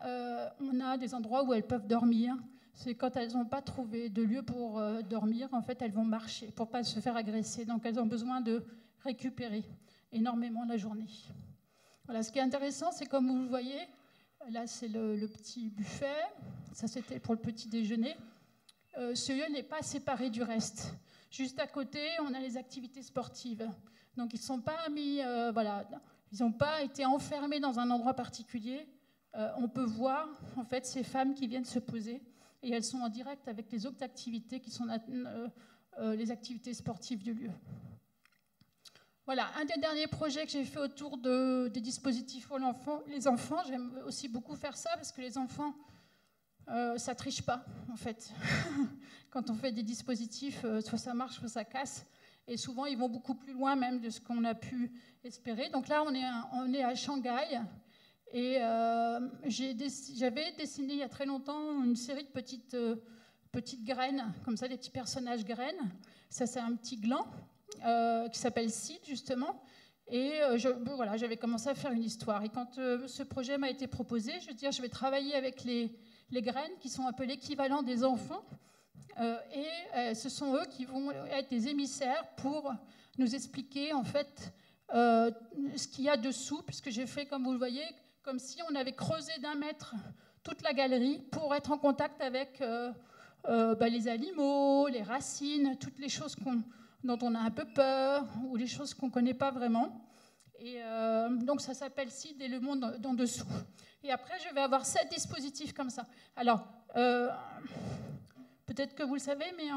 on a des endroits où elles peuvent dormir. C'est quand elles n'ont pas trouvé de lieu pour dormir, en fait, elles vont marcher pour ne pas se faire agresser. Donc, elles ont besoin de récupérer énormément la journée. Voilà, ce qui est intéressant, c'est comme vous le voyez, là, c'est le petit buffet. Ça, c'était pour le petit déjeuner. Ce lieu n'est pas séparé du reste. Juste à côté, on a les activités sportives. Donc, ils ne sont pas mis... ils n'ont pas été enfermés dans un endroit particulier. On peut voir, en fait, ces femmes qui viennent se poser. Et elles sont en direct avec les autres activités qui sont les activités sportives du lieu. Voilà, un des derniers projets que j'ai fait autour des dispositifs pour les enfants. J'aime aussi beaucoup faire ça parce que les enfants, ça triche pas, en fait. Quand on fait des dispositifs, soit ça marche, soit ça casse. Et souvent, ils vont beaucoup plus loin même de ce qu'on a pu espérer. Donc là, on est à Shanghai. Et j'avais dessiné il y a très longtemps une série de petites graines, comme ça, des petits personnages graines. Ça, c'est un petit gland qui s'appelle Sid, justement. Et voilà, j'avais commencé à faire une histoire. Et quand ce projet m'a été proposé, je vais travailler avec les graines qui sont un peu l'équivalent des enfants. Ce sont eux qui vont être des émissaires pour nous expliquer, en fait, ce qu'il y a dessous, puisque j'ai fait, comme vous le voyez, comme si on avait creusé d'1 mètre toute la galerie pour être en contact avec les animaux, les racines, toutes les choses dont on a un peu peur ou les choses qu'on ne connaît pas vraiment. Et donc ça s'appelle Sid et le monde d'en dessous. Et après, je vais avoir 7 dispositifs comme ça. Alors, peut-être que vous le savez, mais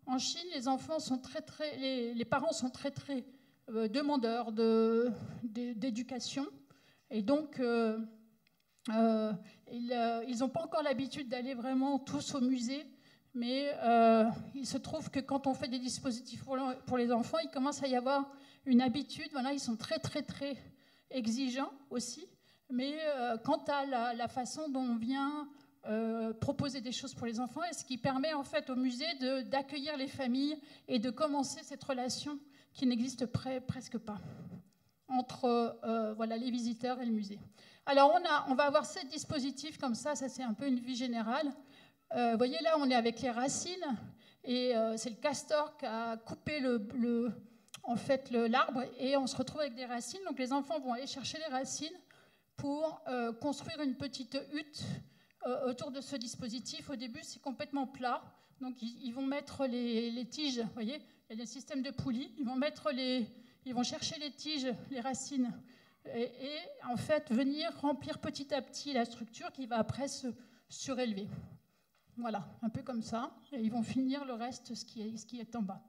en Chine, les enfants sont les parents sont très demandeurs d'éducation. Et donc, ils n'ont pas encore l'habitude d'aller vraiment tous au musée. Mais il se trouve que quand on fait des dispositifs pour les enfants, il commence à y avoir une habitude. Voilà, ils sont très exigeants aussi. Mais quant à la façon dont on vient proposer des choses pour les enfants, et ce qui permet en fait au musée d'accueillir les familles et de commencer cette relation qui n'existe presque pas entre les visiteurs et le musée. Alors on va avoir 7 dispositifs comme ça c'est un peu une vue générale. Vous voyez là, on est avec les racines, et c'est le castor qui a coupé l'arbre, et on se retrouve avec des racines. Donc les enfants vont aller chercher les racines pour construire une petite hutte autour de ce dispositif. Au début, c'est complètement plat. Donc ils vont mettre les tiges, vous voyez, il y a des systèmes de poulies. Ils vont chercher les tiges, les racines, et en fait venir remplir petit à petit la structure qui va après se surélever. Voilà, un peu comme ça. Et ils vont finir le reste, ce qui est en bas.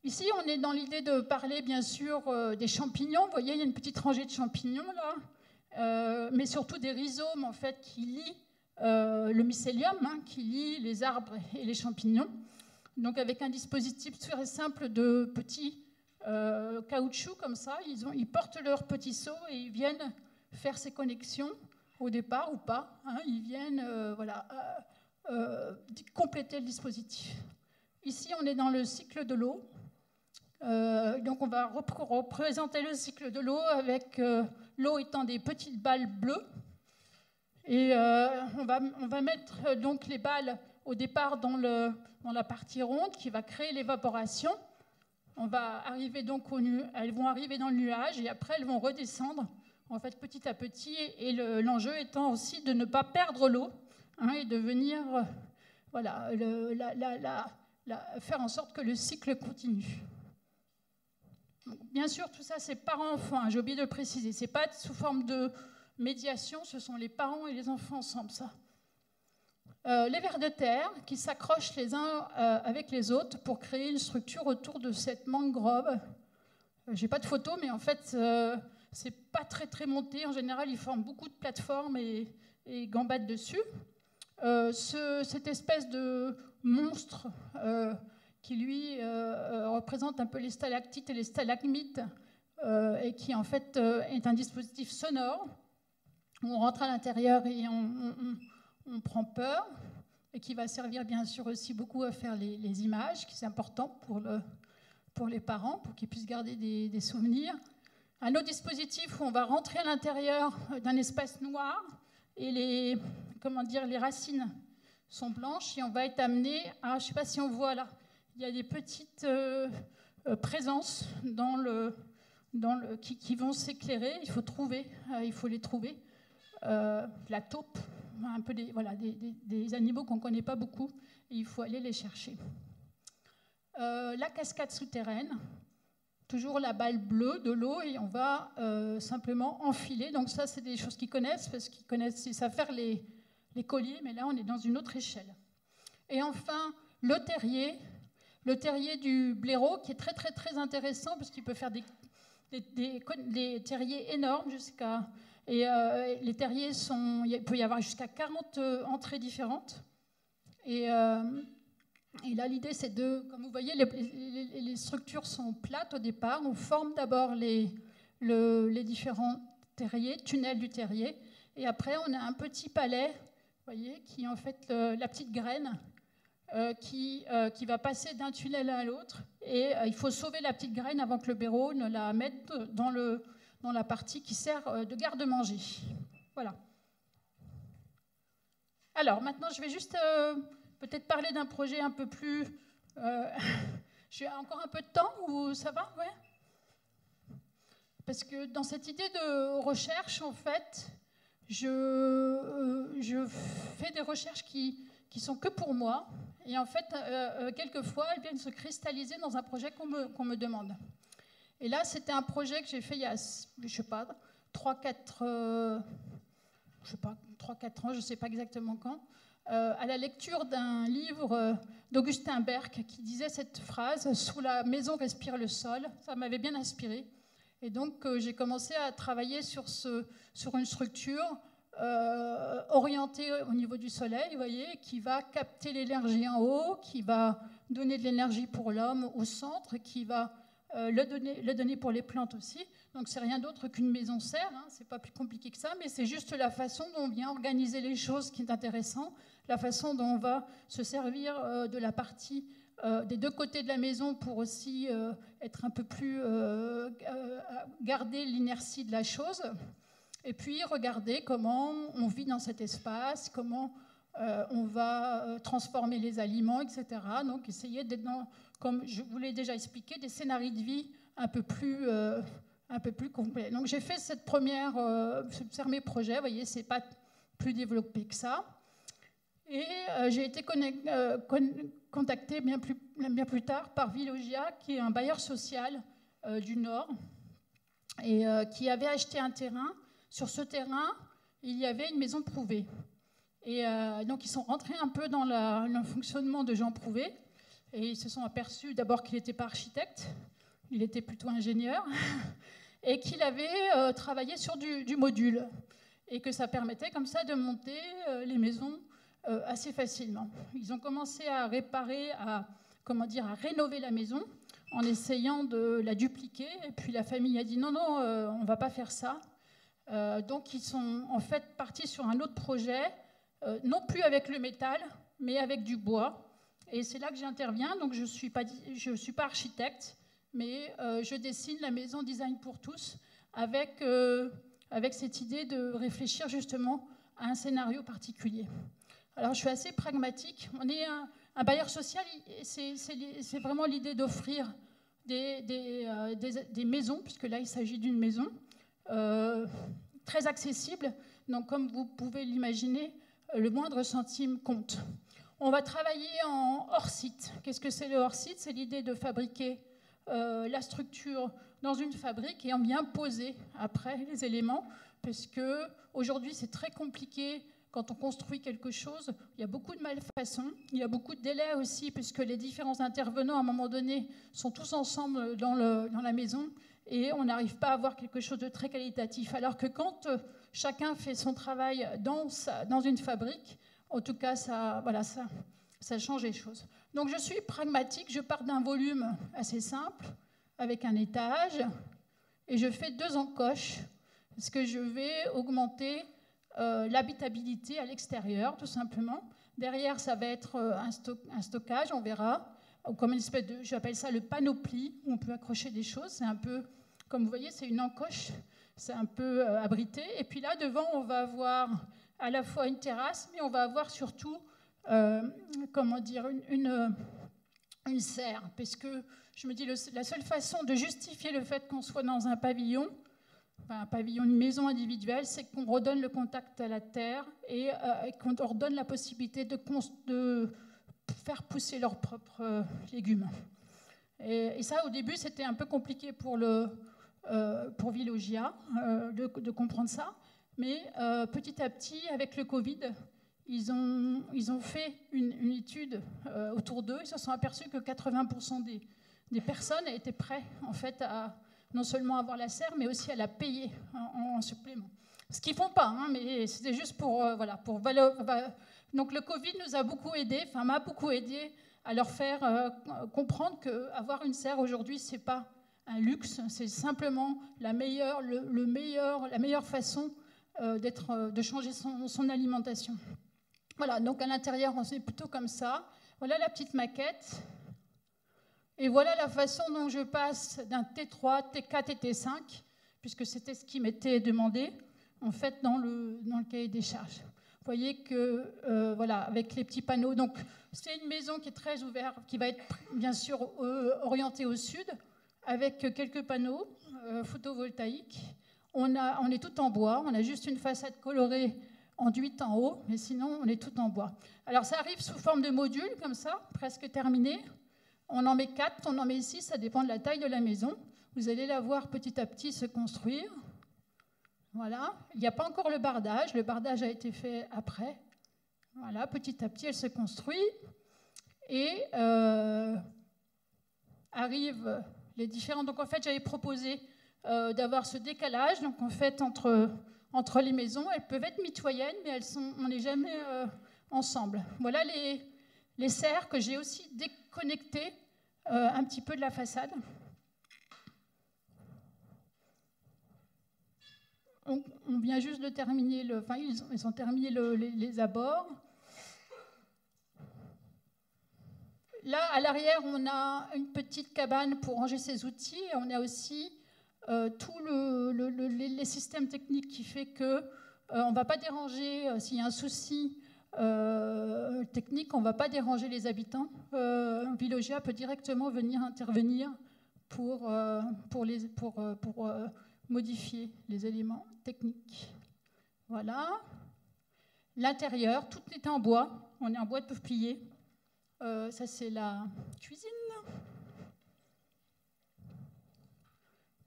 Ici, on est dans l'idée de parler, bien sûr, des champignons. Vous voyez, il y a une petite rangée de champignons, là. Mais surtout des rhizomes, en fait, qui lient le mycélium, qui lie les arbres et les champignons. Donc, avec un dispositif très simple de petits caoutchouc, comme ça, ils portent leur petit seau et ils viennent faire ces connexions, au départ ou pas. Ils viennent, compléter le dispositif. Ici, on est dans le cycle de l'eau. Donc, on va représenter le cycle de l'eau avec l'eau étant des petites balles bleues. Et on va mettre donc les balles au départ dans la partie ronde qui va créer l'évaporation. Elles vont arriver dans le nuage et après elles vont redescendre en fait petit à petit. Et l'enjeu étant aussi de ne pas perdre l'eau. Et de venir faire en sorte que le cycle continue. Donc, bien sûr, tout ça, c'est parents-enfants. J'ai oublié de le préciser. Ce n'est pas sous forme de médiation, ce sont les parents et les enfants ensemble, ça. Les vers de terre qui s'accrochent les uns avec les autres pour créer une structure autour de cette mangrove. Je n'ai pas de photo, mais en fait, c'est pas très monté. En général, ils forment beaucoup de plateformes et gambadent dessus. Cette espèce de monstre qui, lui, représente un peu les stalactites et les stalagmites et qui, en fait, est un dispositif sonore où on rentre à l'intérieur et on prend peur et qui va servir, bien sûr, aussi beaucoup à faire les images, qui c'est important pour les parents, pour qu'ils puissent garder des souvenirs. Un autre dispositif où on va rentrer à l'intérieur d'un espace noir et les racines sont blanches et on va être amené à, je ne sais pas si on voit là, il y a des petites présences qui vont s'éclairer, il faut les trouver. La taupe, un peu des animaux qu'on ne connaît pas beaucoup, et il faut aller les chercher. La cascade souterraine, toujours la balle bleue de l'eau, et on va simplement enfiler. Donc ça, c'est des choses qu'ils connaissent, parce ils savent faire les colliers, mais là, on est dans une autre échelle. Et enfin, le terrier. le terrier du blaireau, qui est très très très intéressant, parce qu'il peut faire des terriers énormes jusqu'à... Et les terriers il peut y avoir jusqu'à 40 entrées différentes. Et là, l'idée, c'est comme vous voyez, les structures sont plates au départ. On forme d'abord les différents terriers, tunnels du terrier. Et après, on a un petit palais, vous voyez, qui est en fait la petite graine qui va passer d'un tunnel à l'autre. Et il faut sauver la petite graine avant que le blaireau ne la mette dans la partie qui sert de garde-manger. Voilà. Alors, maintenant, je vais juste peut-être parler d'un projet un peu plus... J'ai encore un peu de temps ou ça va? Ouais. Parce que dans cette idée de recherche, en fait, je fais des recherches qui sont que pour moi. Et en fait, quelquefois, elles viennent se cristalliser dans un projet qu'on me demande. Et là, c'était un projet que j'ai fait il y a, je sais pas, 3-4 ans, je ne sais pas exactement quand, à la lecture d'un livre d'Augustin Berck qui disait cette phrase « Sous la maison respire le sol ». Ça m'avait bien inspiré. Et donc, j'ai commencé à travailler sur une structure orientée au niveau du soleil, vous voyez, qui va capter l'énergie en haut, qui va donner de l'énergie pour l'homme au centre, qui va le donner pour les plantes aussi. Donc, c'est rien d'autre qu'une maison serre, hein, c'est pas plus compliqué que ça, mais c'est juste la façon dont on vient organiser les choses qui est intéressant, la façon dont on va se servir de la partie des deux côtés de la maison pour aussi être un peu plus garder l'inertie de la chose, et puis regarder comment on vit dans cet espace, comment on va transformer les aliments, etc. Donc essayer d'être dans, comme je vous l'ai déjà expliqué, des scénarios de vie un peu plus complets. Donc j'ai fait ce premier projet, vous voyez, c'est pas plus développé que ça. Et j'ai été contactée bien plus tard par Vilogia, qui est un bailleur social du Nord, et qui avait acheté un terrain. Sur ce terrain, il y avait une maison Prouvé. Et donc ils sont rentrés un peu dans le fonctionnement de Jean Prouvé, et ils se sont aperçus d'abord qu'il n'était pas architecte, il était plutôt ingénieur, et qu'il avait travaillé sur du module, et que ça permettait comme ça de monter les maisons assez facilement. Ils ont commencé à réparer, à rénover la maison en essayant de la dupliquer. Et puis la famille a dit non, on ne va pas faire ça. Donc ils sont en fait partis sur un autre projet, non plus avec le métal, mais avec du bois. Et c'est là que j'interviens. Donc je suis pas architecte, mais je dessine la maison Design pour tous avec cette idée de réfléchir justement à un scénario particulier. Alors, je suis assez pragmatique. On est un bailleur social, c'est vraiment l'idée d'offrir des maisons, puisque là, il s'agit d'une maison, très accessible. Donc, comme vous pouvez l'imaginer, le moindre centime compte. On va travailler en hors-site. Qu'est-ce que c'est le hors-site? C'est l'idée de fabriquer la structure dans une fabrique et en bien poser après les éléments, parce qu'aujourd'hui, c'est très compliqué. Quand on construit quelque chose, il y a beaucoup de malfaçons, il y a beaucoup de délais aussi, puisque les différents intervenants, à un moment donné, sont tous ensemble dans la maison, et on n'arrive pas à avoir quelque chose de très qualitatif. Alors que quand chacun fait son travail dans une fabrique, en tout cas, ça change les choses. Donc je suis pragmatique, je pars d'un volume assez simple, avec un étage, et je fais 2 encoches, parce que je vais augmenter l'habitabilité à l'extérieur, tout simplement. Derrière, ça va être un stockage, on verra, comme une espèce de, j'appelle ça le panoplie, où on peut accrocher des choses. C'est un peu, comme vous voyez, c'est une encoche, c'est un peu abrité. Et puis là, devant, on va avoir à la fois une terrasse, mais on va avoir surtout, une serre. Parce que je me dis, la seule façon de justifier le fait qu'on soit dans un pavillon, une maison individuelle, c'est qu'on redonne le contact à la terre et qu'on leur donne la possibilité de faire pousser leurs propres légumes. Et ça, au début, c'était un peu compliqué pour Vilogia de comprendre ça. Mais petit à petit, avec le Covid, ils ont fait une étude autour d'eux. Ils se sont aperçus que 80% des personnes étaient prêtes en fait à non seulement avoir la serre, mais aussi à la payer en supplément. Ce qu'ils ne font pas, hein, mais c'était juste pour donc le Covid nous a beaucoup aidé, enfin m'a beaucoup aidé à leur faire comprendre qu'avoir une serre aujourd'hui, ce n'est pas un luxe, c'est simplement la meilleure façon de changer son alimentation. Voilà, donc à l'intérieur, c'est plutôt comme ça. Voilà la petite maquette. Et voilà la façon dont je passe d'un T3, T4 et T5, puisque c'était ce qui m'était demandé, en fait, dans le cahier des charges. Vous voyez que, voilà, avec les petits panneaux. Donc, c'est une maison qui est très ouverte, qui va être, bien sûr, orientée au sud, avec quelques panneaux photovoltaïques. On est tout en bois, on a juste une façade colorée enduite en haut, mais sinon, on est tout en bois. Alors, ça arrive sous forme de modules, comme ça, presque terminé. On en met 4, on en met 6, ça dépend de la taille de la maison. Vous allez la voir petit à petit se construire. Voilà. Il n'y a pas encore le bardage a été fait après. Voilà, petit à petit, elle se construit. Et arrivent les différents... Donc, en fait, j'avais proposé d'avoir ce décalage. Donc, en fait, entre les maisons, elles peuvent être mitoyennes, mais on n'est jamais ensemble. Voilà les serres que j'ai aussi déconnectées un petit peu de la façade. On vient juste de terminer, ils ont terminé les abords. Là, à l'arrière, on a une petite cabane pour ranger ses outils. Et on a aussi tous les systèmes techniques qui fait que on ne va pas déranger s'il y a un souci technique, on ne va pas déranger les habitants. Veolia peut directement venir intervenir pour modifier les éléments techniques. Voilà. L'intérieur, tout est en bois. On est en bois de peuplier. Ça, c'est la cuisine.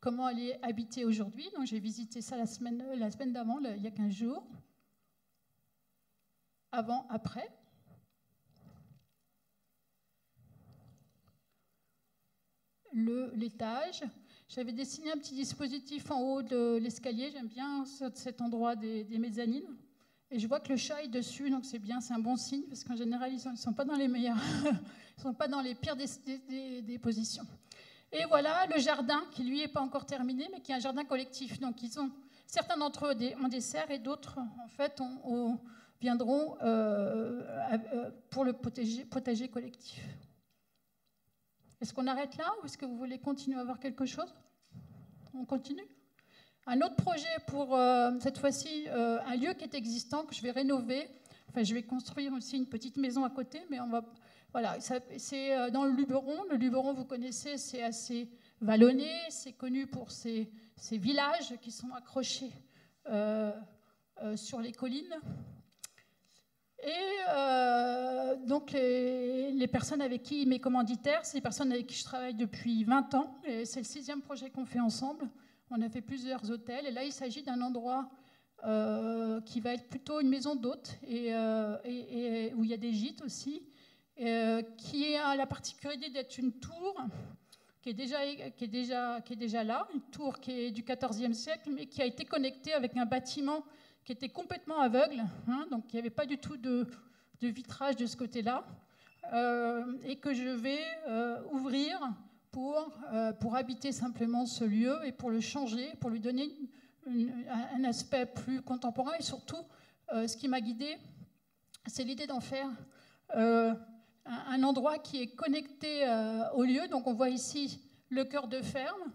Comment elle est habitée aujourd'hui. Donc, j'ai visité ça la semaine d'avant, il y a 15 jours. Avant, après. L'étage. J'avais dessiné un petit dispositif en haut de l'escalier. J'aime bien cet endroit des mezzanines. Et je vois que le chat est dessus, donc c'est bien, c'est un bon signe, parce qu'en général, ils ne sont pas dans les meilleurs, ils ne sont pas dans les pires des positions. Et voilà le jardin, qui lui n'est pas encore terminé, mais qui est un jardin collectif. Donc certains d'entre eux ont des serres et d'autres, en fait, viendront pour le potager collectif. Est-ce qu'on arrête là ou est-ce que vous voulez continuer à voir quelque chose? On continue? Un autre projet pour, cette fois-ci, un lieu qui est existant, que je vais rénover. Enfin, je vais construire aussi une petite maison à côté, mais on va... Voilà, c'est dans le Luberon. Le Luberon, vous connaissez, c'est assez vallonné. C'est connu pour ces villages qui sont accrochés sur les collines. Et donc, les personnes avec qui, mes commanditaires, c'est les personnes avec qui je travaille depuis 20 ans. Et c'est le 6e projet qu'on fait ensemble. On a fait plusieurs hôtels. Et là, il s'agit d'un endroit qui va être plutôt une maison d'hôtes et où il y a des gîtes aussi, qui a la particularité d'être une tour qui est déjà là, une tour qui est du XIVe siècle, mais qui a été connectée avec un bâtiment qui était complètement aveugle, hein, donc il n'y avait pas du tout de vitrage de ce côté-là, et que je vais ouvrir pour habiter simplement ce lieu et pour le changer, pour lui donner un aspect plus contemporain. Et surtout, ce qui m'a guidée, c'est l'idée d'en faire un endroit qui est connecté au lieu. Donc on voit ici le cœur de ferme.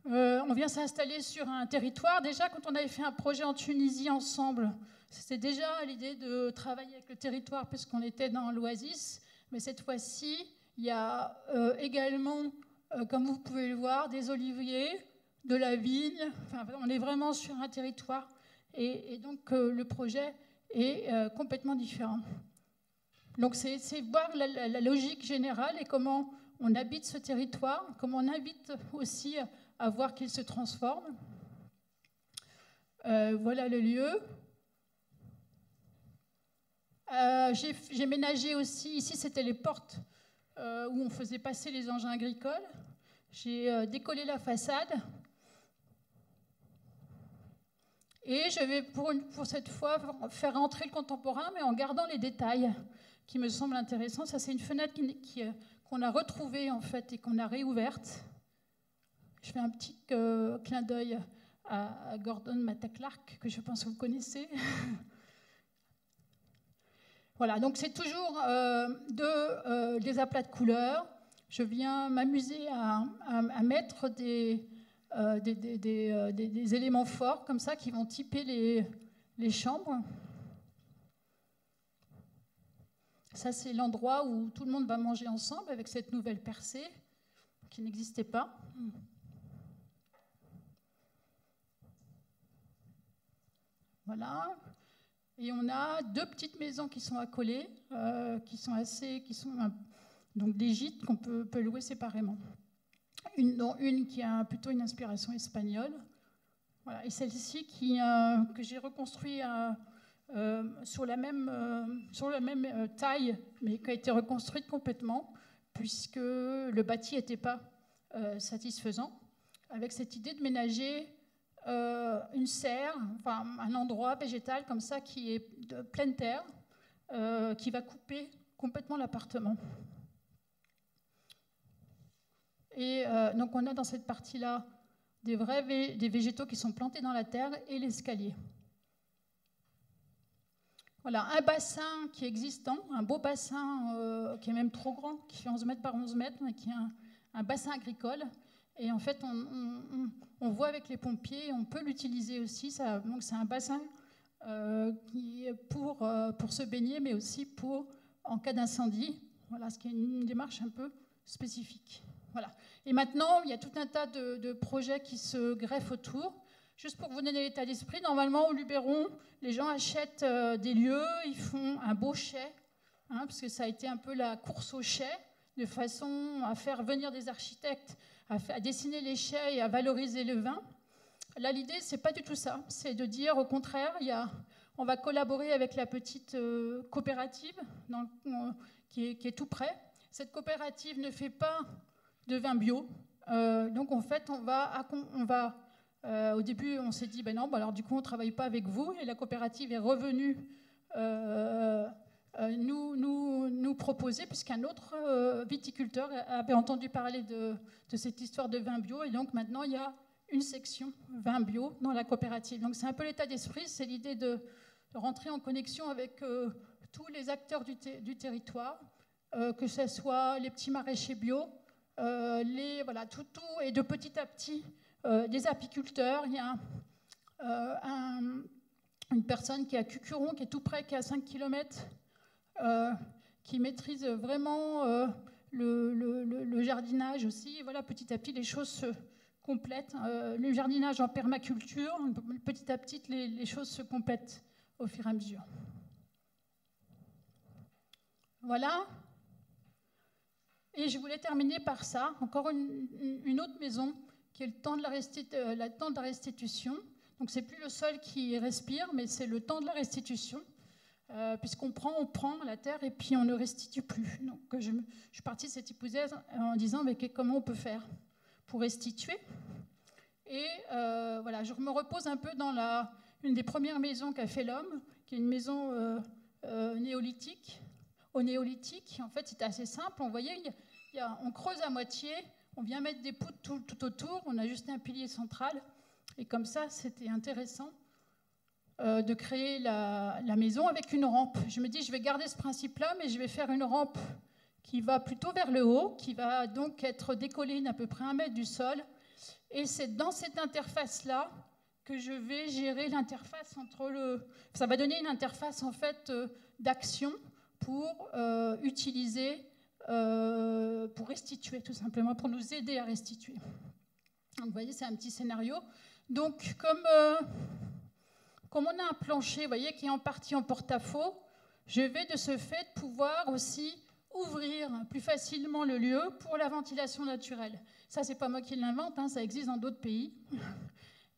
On vient s'installer sur un territoire. Déjà, quand on avait fait un projet en Tunisie ensemble, c'était déjà l'idée de travailler avec le territoire puisqu'on était dans l'oasis. Mais cette fois-ci, il y a également, comme vous pouvez le voir, des oliviers, de la vigne. Enfin, on est vraiment sur un territoire. Et donc, le projet est complètement différent. Donc, c'est voir la logique générale et comment on habite ce territoire, comment on invite aussi à voir qu'il se transforme. Voilà le lieu. J'ai ménagé aussi, ici c'était les portes où on faisait passer les engins agricoles. J'ai décollé la façade. Et je vais pour cette fois faire rentrer le contemporain, mais en gardant les détails qui me semblent intéressants. Ça, c'est une fenêtre qu'on a retrouvée en fait et qu'on a réouverte. Je fais un petit clin d'œil à Gordon Matta Clark, que je pense que vous connaissez. Voilà, donc c'est toujours des aplats de couleurs. Je viens m'amuser à mettre des éléments forts comme ça qui vont typer les chambres. Ça, c'est l'endroit où tout le monde va manger ensemble avec cette nouvelle percée qui n'existait pas. Voilà. Et on a 2 petites maisons qui sont accolées, qui sont donc des gîtes qu'on peut louer séparément. Dont une qui a plutôt une inspiration espagnole. Voilà. Et celle-ci que j'ai reconstruite sur la même taille, mais qui a été reconstruite complètement, puisque le bâti n'était pas satisfaisant, avec cette idée de ménager une serre, enfin un endroit végétal comme ça qui est de pleine terre, qui va couper complètement l'appartement. Et donc on a dans cette partie-là des végétaux qui sont plantés dans la terre et l'escalier. Voilà, un bassin qui est existant, un beau bassin qui est même trop grand, qui fait 11 mètres par 11 mètres, mais qui est un bassin agricole. Et en fait, on voit avec les pompiers, on peut l'utiliser aussi. Donc c'est un bassin qui est pour se baigner, mais aussi en cas d'incendie. Voilà, ce qui est une démarche un peu spécifique. Voilà. Et maintenant, il y a tout un tas de projets qui se greffent autour. Juste pour vous donner l'état d'esprit, normalement, au Luberon, les gens achètent des lieux, ils font un beau chai, parce que ça a été un peu la course au chai, de façon à faire venir des architectes, à dessiner les chais et à valoriser le vin. Là, l'idée, c'est pas du tout ça. C'est de dire, au contraire, on va collaborer avec la petite coopérative qui est tout près. Cette coopérative ne fait pas de vin bio. Donc, en fait, au début, on s'est dit, ben non, alors du coup, on ne travaille pas avec vous. Et la coopérative est revenue nous proposer, puisqu'un autre viticulteur avait entendu parler de cette histoire de vin bio. Et donc, maintenant, il y a une section vin bio dans la coopérative. Donc, c'est un peu l'état d'esprit. C'est l'idée de rentrer en connexion avec tous les acteurs du territoire, que ce soit les petits maraîchers bio, voilà, tout, et de petit à petit, des apiculteurs. Il y a une personne qui est à Cucuron, qui est tout près, qui est à 5 km, qui maîtrise vraiment le jardinage aussi. Et voilà, petit à petit, les choses se complètent. Le jardinage en permaculture, petit à petit, les choses se complètent au fur et à mesure. Voilà. Et je voulais terminer par ça, encore une autre maison, qui est le temps de la restitution. Donc, c'est plus le sol qui respire, mais c'est le temps de la restitution, puisqu'on on prend la terre et puis on ne restitue plus. Donc, je suis partie de cette hypothèse en disant, mais comment on peut faire pour restituer? Et voilà, je me repose un peu dans une des premières maisons qu'a fait l'homme, qui est une maison néolithique. Au néolithique, en fait, c'était assez simple. On voyait, on creuse à moitié, on vient mettre des poutres tout autour, on a juste un pilier central. Et comme ça, c'était intéressant de créer la maison avec une rampe. Je me dis, je vais garder ce principe-là, mais je vais faire une rampe qui va plutôt vers le haut, qui va donc être décollée d'à peu près 1 mètre du sol. Et c'est dans cette interface-là que je vais gérer l'interface ça va donner une interface, en fait, d'action pour utiliser, pour restituer, tout simplement, pour nous aider à restituer. Donc, vous voyez, c'est un petit scénario. Donc, comme on a un plancher, vous voyez, qui est en partie en porte-à-faux, je vais de ce fait pouvoir aussi ouvrir plus facilement le lieu pour la ventilation naturelle. Ça, c'est pas moi qui l'invente, ça existe dans d'autres pays.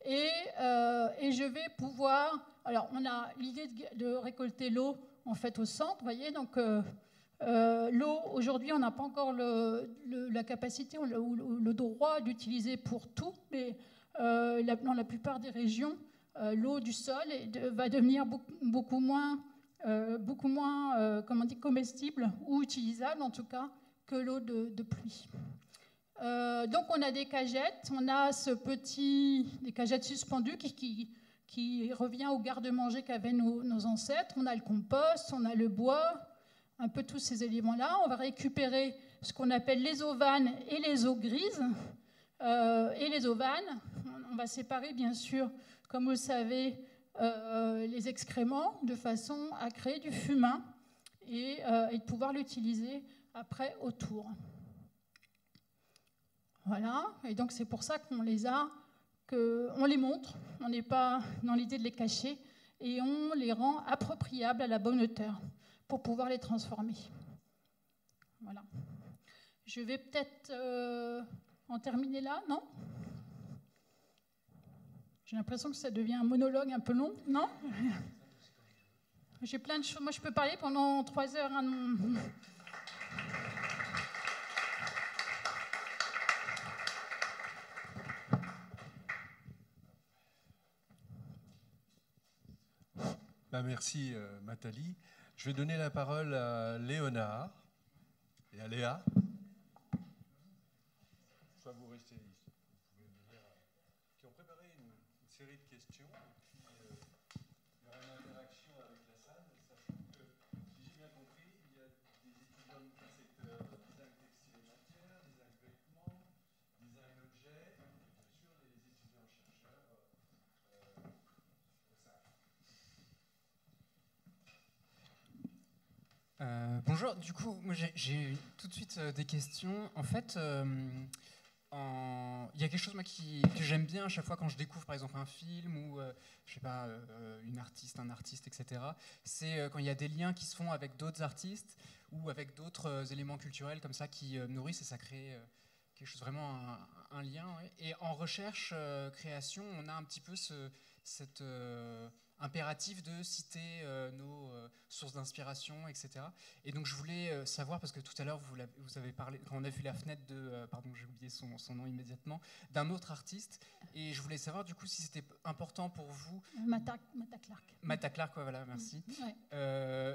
Et je vais pouvoir... Alors, on a l'idée de récolter l'eau en fait au centre, vous voyez. Donc l'eau, aujourd'hui, on n'a pas encore la capacité ou le droit d'utiliser pour tout, mais dans la plupart des régions, l'eau du sol va devenir beaucoup moins comment on dit, comestible ou utilisable en tout cas que l'eau de pluie. Donc on a des cagettes, on a des cagettes suspendues qui revient au garde-manger qu'avaient nos ancêtres. On a le compost, on a le bois, un peu tous ces éléments-là. On va récupérer ce qu'on appelle les ovanes et les eaux grises. Et les ovanes, on va séparer bien sûr, comme vous le savez, les excréments de façon à créer du fumin et de pouvoir l'utiliser après autour. Voilà, et donc c'est pour ça qu'on les montre, on n'est pas dans l'idée de les cacher, et on les rend appropriables à la bonne hauteur pour pouvoir les transformer. Voilà. Je vais peut-être en terminer là, non ? J'ai l'impression que ça devient un monologue un peu long, non ? J'ai plein de choses, moi je peux parler pendant 3 heures. Hein. Merci Nathalie. Je vais donner la parole à Léonard et à Léa. Soit vous restez ici. Vous pouvez venir, qui ont préparé une série de questions. Il y aura une interaction avec la salle, sachant que, si j'ai bien compris, il y a des étudiants du secteur design textile et matière, design vêtements, design objet, et bien sûr des étudiants chercheurs au SAC. Bonjour, du coup, moi j'ai tout de suite des questions. En fait, il y a quelque chose moi, que j'aime bien à chaque fois quand je découvre par exemple un film ou je sais pas, un artiste, etc. C'est quand il y a des liens qui se font avec d'autres artistes ou avec d'autres éléments culturels comme ça qui nourrissent et ça crée quelque chose vraiment un lien. Ouais. Et en recherche, création, on a un petit peu cet impératif de citer nos sources d'inspiration, etc. Et donc je voulais savoir, parce que tout à l'heure vous avez parlé, quand on a vu la fenêtre de, pardon j'ai oublié son nom immédiatement, d'un autre artiste, et je voulais savoir du coup si c'était important pour vous... Mata Clark. Mata Clark, ouais, voilà, merci. Ouais.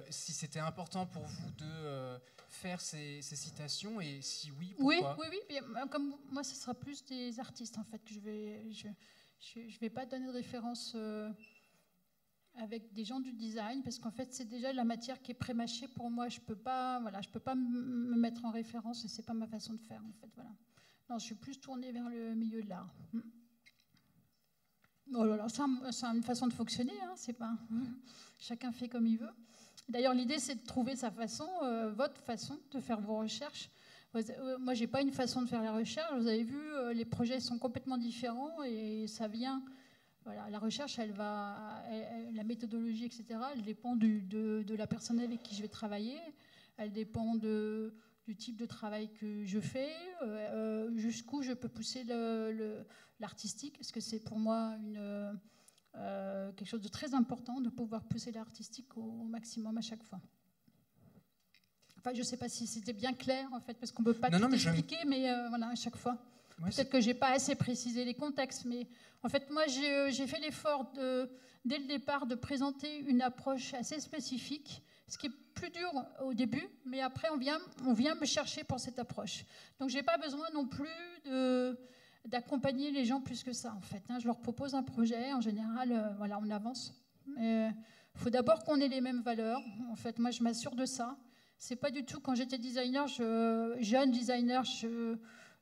Si c'était important pour vous de faire ces citations, et si oui, pourquoi ? Oui, bien, comme moi ce sera plus des artistes en fait que je vais pas donner de référence... avec des gens du design, parce qu'en fait, c'est déjà la matière qui est pré-mâchée pour moi. Je peux pas me mettre en référence et c'est pas ma façon de faire, en fait. Voilà. Non, je suis plus tournée vers le milieu de l'art. Oh là là, c'est une façon de fonctionner, hein, c'est pas... Chacun fait comme il veut. D'ailleurs, l'idée, c'est de trouver sa façon, votre façon de faire vos recherches. Moi, j'ai pas une façon de faire les recherches. Vous avez vu, les projets sont complètement différents et ça vient... Voilà, la recherche, la méthodologie, etc., elle dépend de la personne avec qui je vais travailler, elle dépend du type de travail que je fais, jusqu'où je peux pousser l'artistique, parce que c'est pour moi quelque chose de très important de pouvoir pousser l'artistique au maximum à chaque fois. Enfin, je ne sais pas si c'était bien clair, en fait, parce qu'on ne peut pas tout expliquer, mais voilà, à chaque fois. Ouais, peut-être que je n'ai pas assez précisé les contextes, mais en fait, moi, j'ai fait l'effort, dès le départ, de présenter une approche assez spécifique, ce qui est plus dur au début, mais après, on vient me chercher pour cette approche. Donc, je n'ai pas besoin non plus d'accompagner les gens plus que ça, en fait. Je leur propose un projet, en général, voilà, on avance. Il faut d'abord qu'on ait les mêmes valeurs. En fait, moi, je m'assure de ça. C'est pas du tout, quand j'étais designer, jeune designer,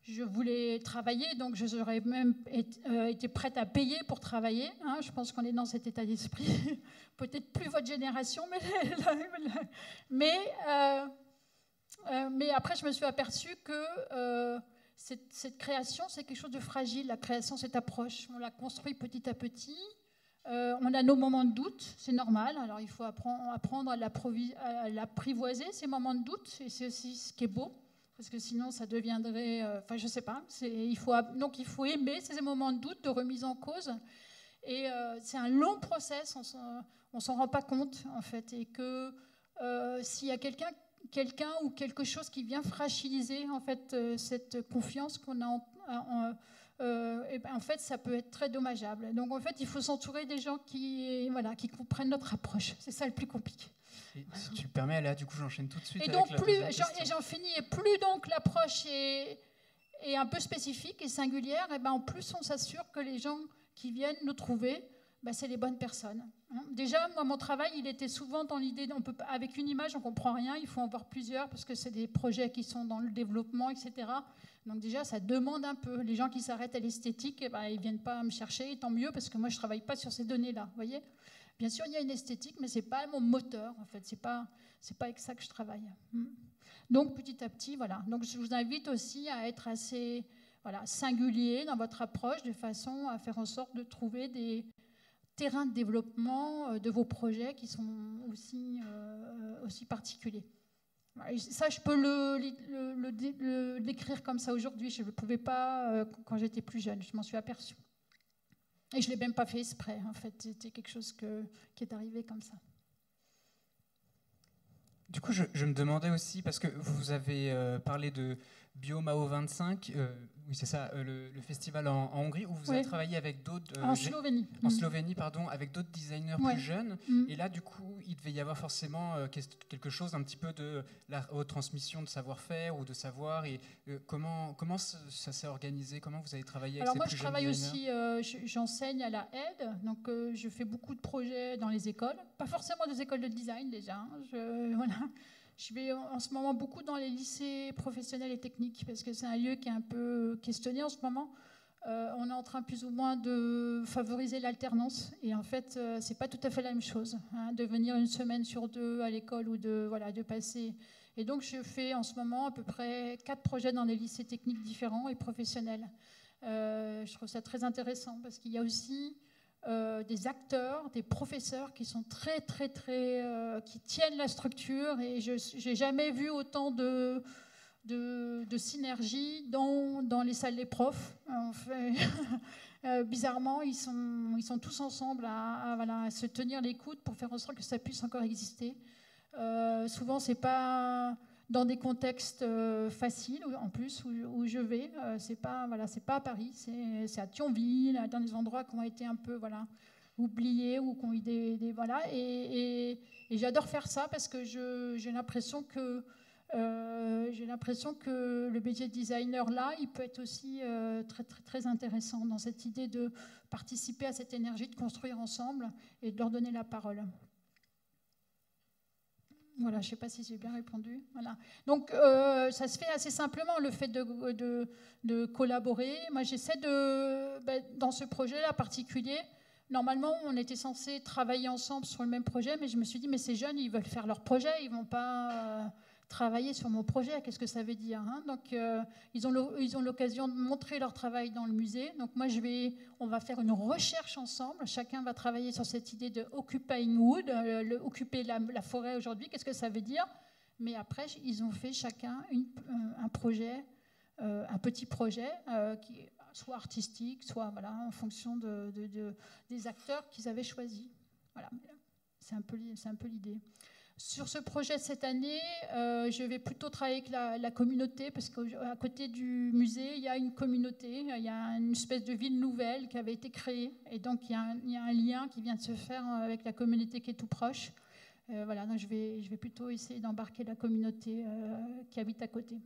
je voulais travailler, donc j'aurais même été prête à payer pour travailler. Hein, je pense qu'on est dans cet état d'esprit. Peut-être plus votre génération, mais après, je me suis aperçue que cette création, c'est quelque chose de fragile. La création, cette approche, on la construit petit à petit. On a nos moments de doute, c'est normal. Alors, il faut apprendre à l'apprivoiser, ces moments de doute, et c'est aussi ce qui est beau. Parce que sinon, ça deviendrait... Enfin, je ne sais pas. Donc, il faut aimer ces moments de doute, de remise en cause. Et c'est un long process, on ne s'en rend pas compte, en fait. Et que s'il y a quelqu'un ou quelque chose qui vient fragiliser en fait cette confiance qu'on a et ben, en fait ça peut être très dommageable. Donc en fait il faut s'entourer des gens qui comprennent notre approche. C'est ça le plus compliqué. Et si tu le permets, là du coup j'enchaîne tout de suite. Et avec donc la deuxième question. j'en finis, et plus donc l'approche est un peu spécifique et singulière, et ben en plus on s'assure que les gens qui viennent nous trouver, ben, c'est les bonnes personnes. Déjà, moi, mon travail, il était souvent dans l'idée, avec une image, on ne comprend rien, il faut en voir plusieurs, parce que c'est des projets qui sont dans le développement, etc. Donc déjà, ça demande un peu. Les gens qui s'arrêtent à l'esthétique, eh ben, ils ne viennent pas me chercher, et tant mieux, parce que moi, je ne travaille pas sur ces données-là, vous voyez. Bien sûr, il y a une esthétique, mais ce n'est pas mon moteur, en fait. Ce n'est pas avec ça que je travaille. Donc, petit à petit, voilà. Donc, je vous invite aussi à être assez singulier dans votre approche, de façon à faire en sorte de trouver des terrains de développement de vos projets qui sont aussi particuliers. Et ça, je peux le décrire comme ça aujourd'hui. Je ne le pouvais pas quand j'étais plus jeune. Je m'en suis aperçue. Et je ne l'ai même pas fait exprès. En fait, c'était quelque chose qui est arrivé comme ça. Du coup, je me demandais aussi, parce que vous avez parlé de BioMao 25, oui c'est ça, le festival en Hongrie, où vous avez travaillé avec d'autres... en Slovénie. En Slovénie, pardon, avec d'autres designers plus jeunes. Et là, du coup, il devait y avoir forcément quelque chose, un petit peu de la retransmission de savoir-faire ou de savoir. Et comment ça s'est organisé? Comment vous avez travaillé avec ces plus jeunes designers? Alors moi, je travaille aussi, j'enseigne à la aide, donc je fais beaucoup de projets dans les écoles. Pas forcément des écoles de design déjà, hein, Je vais en ce moment beaucoup dans les lycées professionnels et techniques, parce que c'est un lieu qui est un peu questionné en ce moment. On est en train plus ou moins de favoriser l'alternance, et en fait c'est pas tout à fait la même chose, hein, de venir une semaine sur 2 à l'école ou de passer. Et donc je fais en ce moment à peu près 4 projets dans des lycées techniques différents et professionnels. Je trouve ça très intéressant, parce qu'il y a aussi des acteurs, des professeurs qui sont très qui tiennent la structure, et je n'ai jamais vu autant de synergie dans les salles des profs. En fait, bizarrement, ils sont tous ensemble à se tenir les coudes pour faire en sorte que ça puisse encore exister. Souvent, c'est pas dans des contextes faciles, en plus, où je vais. C'est pas à Paris, c'est à Thionville, dans des endroits qui ont été un peu oubliés, ou qui ont eu et j'adore faire ça, parce que j'ai l'impression que le métier de designer, là, il peut être aussi très intéressant dans cette idée de participer à cette énergie, de construire ensemble et de leur donner la parole. Voilà, je ne sais pas si j'ai bien répondu. Voilà. Donc, ça se fait assez simplement, le fait de collaborer. Moi, j'essaie dans ce projet-là particulier, normalement, on était censé travailler ensemble sur le même projet, mais je me suis dit, mais ces jeunes, ils veulent faire leur projet, ils ne vont pas travailler sur mon projet. Qu'est-ce que ça veut dire, hein? Donc, ils ont l'occasion de montrer leur travail dans le musée. Donc, moi, on va faire une recherche ensemble. Chacun va travailler sur cette idée de occupying wood, occuper la forêt aujourd'hui. Qu'est-ce que ça veut dire? Mais après, ils ont fait chacun un projet, un petit projet qui est soit artistique, soit en fonction des acteurs qu'ils avaient choisis. Voilà, c'est un peu l'idée. Sur ce projet de cette année, je vais plutôt travailler avec la communauté, parce qu'à côté du musée, il y a une communauté, il y a une espèce de ville nouvelle qui avait été créée, et donc il y a un lien qui vient de se faire avec la communauté qui est tout proche. Donc je vais plutôt essayer d'embarquer la communauté qui habite à côté.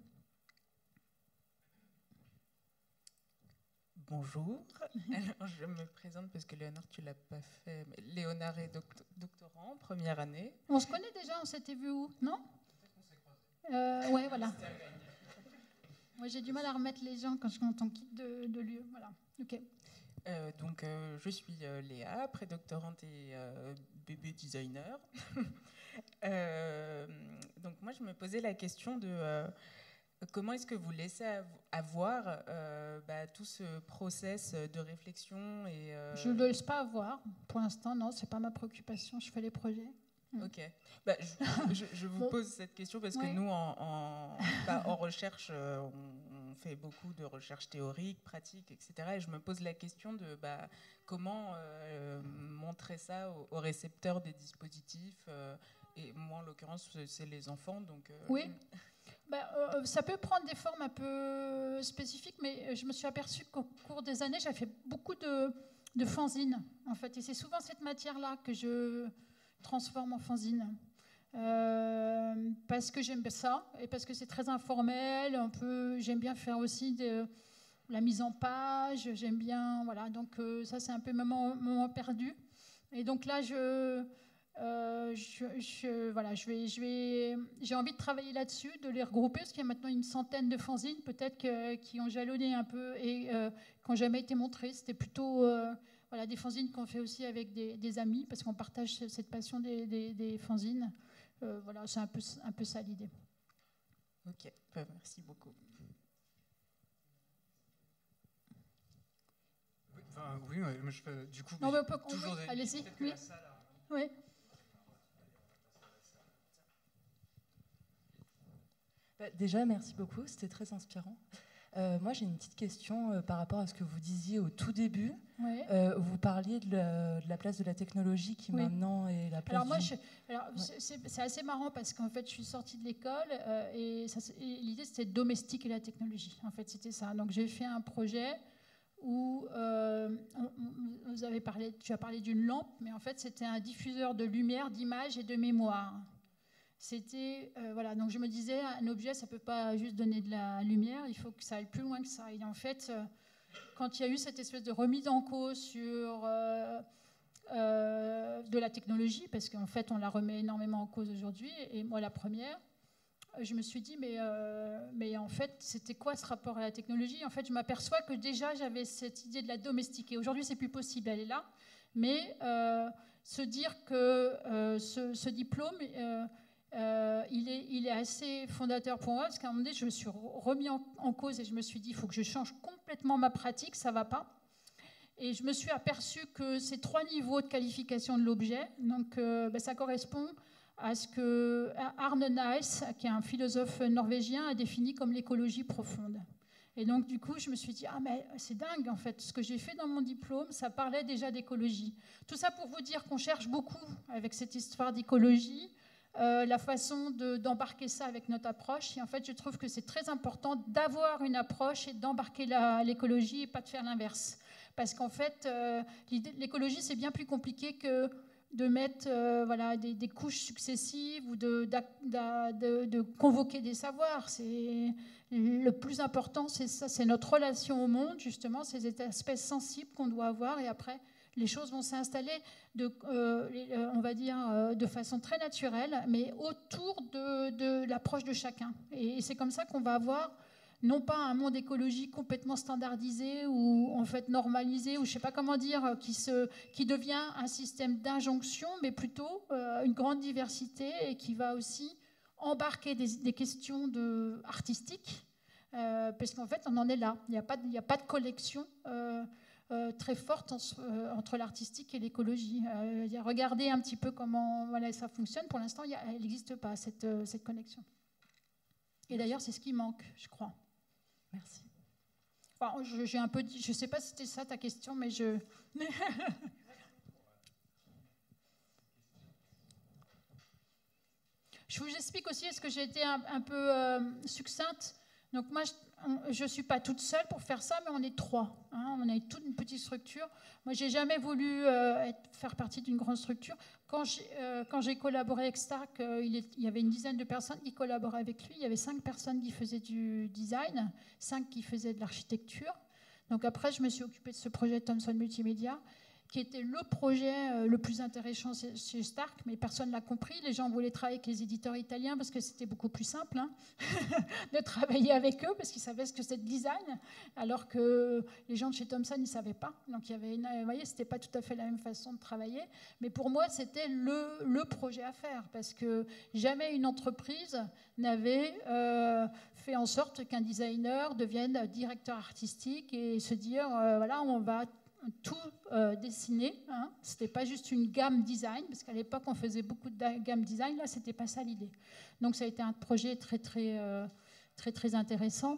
Bonjour, alors je me présente parce que Léonard, tu ne l'as pas fait. Léonard est doctorant, première année. On se connaît déjà, on s'était vu où, non? Ouais, voilà. Moi, j'ai du mal à remettre les gens quand on quitte de lieu. Voilà, ok. Donc, je suis Léa, prédoctorante et bébé designer. Donc, moi, je me posais la question de... comment est-ce que vous laissez avoir tout ce process de réflexion et Je ne le laisse pas avoir. Pour l'instant, non, ce n'est pas ma préoccupation. Je fais les projets. Ok. Je vous pose cette question parce que nous, en recherche, on fait beaucoup de recherches théoriques, pratiques, etc. Et je me pose la question de comment montrer ça aux récepteurs des dispositifs. Et moi, en l'occurrence, c'est les enfants. Donc, oui. Ça peut prendre des formes un peu spécifiques, mais je me suis aperçue qu'au cours des années, j'ai fait beaucoup de fanzines, en fait. Et c'est souvent cette matière-là que je transforme en fanzine. Parce que j'aime ça, et parce que c'est très informel. J'aime bien faire aussi la mise en page. J'aime bien, voilà. Donc ça, c'est un peu moment perdu. Et donc là, j'ai envie de travailler là-dessus, de les regrouper, parce qu'il y a maintenant une centaine de fanzines, peut-être qui ont jalonné un peu et qui n'ont jamais été montrées. C'était plutôt des fanzines qu'on fait aussi avec des amis, parce qu'on partage cette passion des fanzines. C'est un peu ça l'idée. Ok, merci beaucoup. Oui, je peux, du coup, non, toujours allez-y. Oui. Oui. Déjà, merci beaucoup, c'était très inspirant. Moi, j'ai une petite question par rapport à ce que vous disiez au tout début. Ouais. Vous parliez de la place de la technologie qui maintenant est la place c'est assez marrant parce qu'en fait, je suis sortie de l'école et l'idée, c'était de domestiquer la technologie. En fait, c'était ça. Donc, j'ai fait un projet où tu as parlé d'une lampe, mais en fait, c'était un diffuseur de lumière, d'image et de mémoire. C'était donc je me disais, un objet, ça peut pas juste donner de la lumière, il faut que ça aille plus loin que ça. Et en fait, quand il y a eu cette espèce de remise en cause sur de la technologie, parce qu'en fait, on la remet énormément en cause aujourd'hui, et moi la première, je me suis dit, mais en fait, c'était quoi ce rapport à la technologie? En fait, je m'aperçois que déjà, j'avais cette idée de la domestiquer. Aujourd'hui, c'est plus possible, elle est là, mais se dire que ce diplôme... il est assez fondateur pour moi, parce qu'à un moment donné, je me suis remis en cause et je me suis dit, il faut que je change complètement ma pratique, ça ne va pas. Et je me suis aperçue que ces 3 niveaux de qualification de l'objet, donc ça correspond à ce que Arne Naess, qui est un philosophe norvégien, a défini comme l'écologie profonde. Et donc, du coup, je me suis dit, mais c'est dingue, en fait, ce que j'ai fait dans mon diplôme, ça parlait déjà d'écologie. Tout ça pour vous dire qu'on cherche beaucoup avec cette histoire d'écologie, la façon d'embarquer ça avec notre approche. Et en fait, je trouve que c'est très important d'avoir une approche et d'embarquer l'écologie et pas de faire l'inverse. Parce qu'en fait, l'écologie, c'est bien plus compliqué que de mettre des couches successives ou de convoquer des savoirs. Le plus important, c'est ça, c'est notre relation au monde, justement, ces aspects sensibles qu'on doit avoir. Et après, les choses vont s'installer, on va dire, de façon très naturelle, mais autour de l'approche de chacun. Et c'est comme ça qu'on va avoir, non pas un monde écologique complètement standardisé ou en fait normalisé, ou je ne sais pas comment dire, qui devient un système d'injonction, mais plutôt une grande diversité et qui va aussi embarquer des questions artistiques, parce qu'en fait, on en est là. Il n'y a pas de collection très forte entre l'artistique et l'écologie. Regardez un petit peu comment ça fonctionne. Pour l'instant, elle n'existe pas, cette connexion. Et d'ailleurs, c'est ce qui manque, je crois. Merci. Enfin, j'ai un peu dit, je ne sais pas si c'était ça ta question, mais je... Je vous explique aussi, est-ce que j'ai été un peu succincte? Donc moi, je ne suis pas toute seule pour faire ça, mais on est 3. On est toute une petite structure. Moi, je n'ai jamais voulu faire partie d'une grande structure. Quand j'ai collaboré avec Stark, il y avait une dizaine de personnes qui collaboraient avec lui. Il y avait 5 personnes qui faisaient du design, 5 qui faisaient de l'architecture. Donc après, je me suis occupée de ce projet Thomson Multimédia, qui était le projet le plus intéressant chez Stark, mais personne ne l'a compris. Les gens voulaient travailler avec les éditeurs italiens parce que c'était beaucoup plus simple de travailler avec eux, parce qu'ils savaient ce que c'était le design, alors que les gens de chez Thomson, ils ne savaient pas. Donc, vous voyez, ce n'était pas tout à fait la même façon de travailler. Mais pour moi, c'était le projet à faire, parce que jamais une entreprise n'avait fait en sorte qu'un designer devienne directeur artistique et se dire, on va tout dessiné. Ce n'était pas juste une gamme design, parce qu'à l'époque, on faisait beaucoup de gamme design. Là, ce n'était pas ça l'idée. Donc, ça a été un projet très, très, très, très intéressant.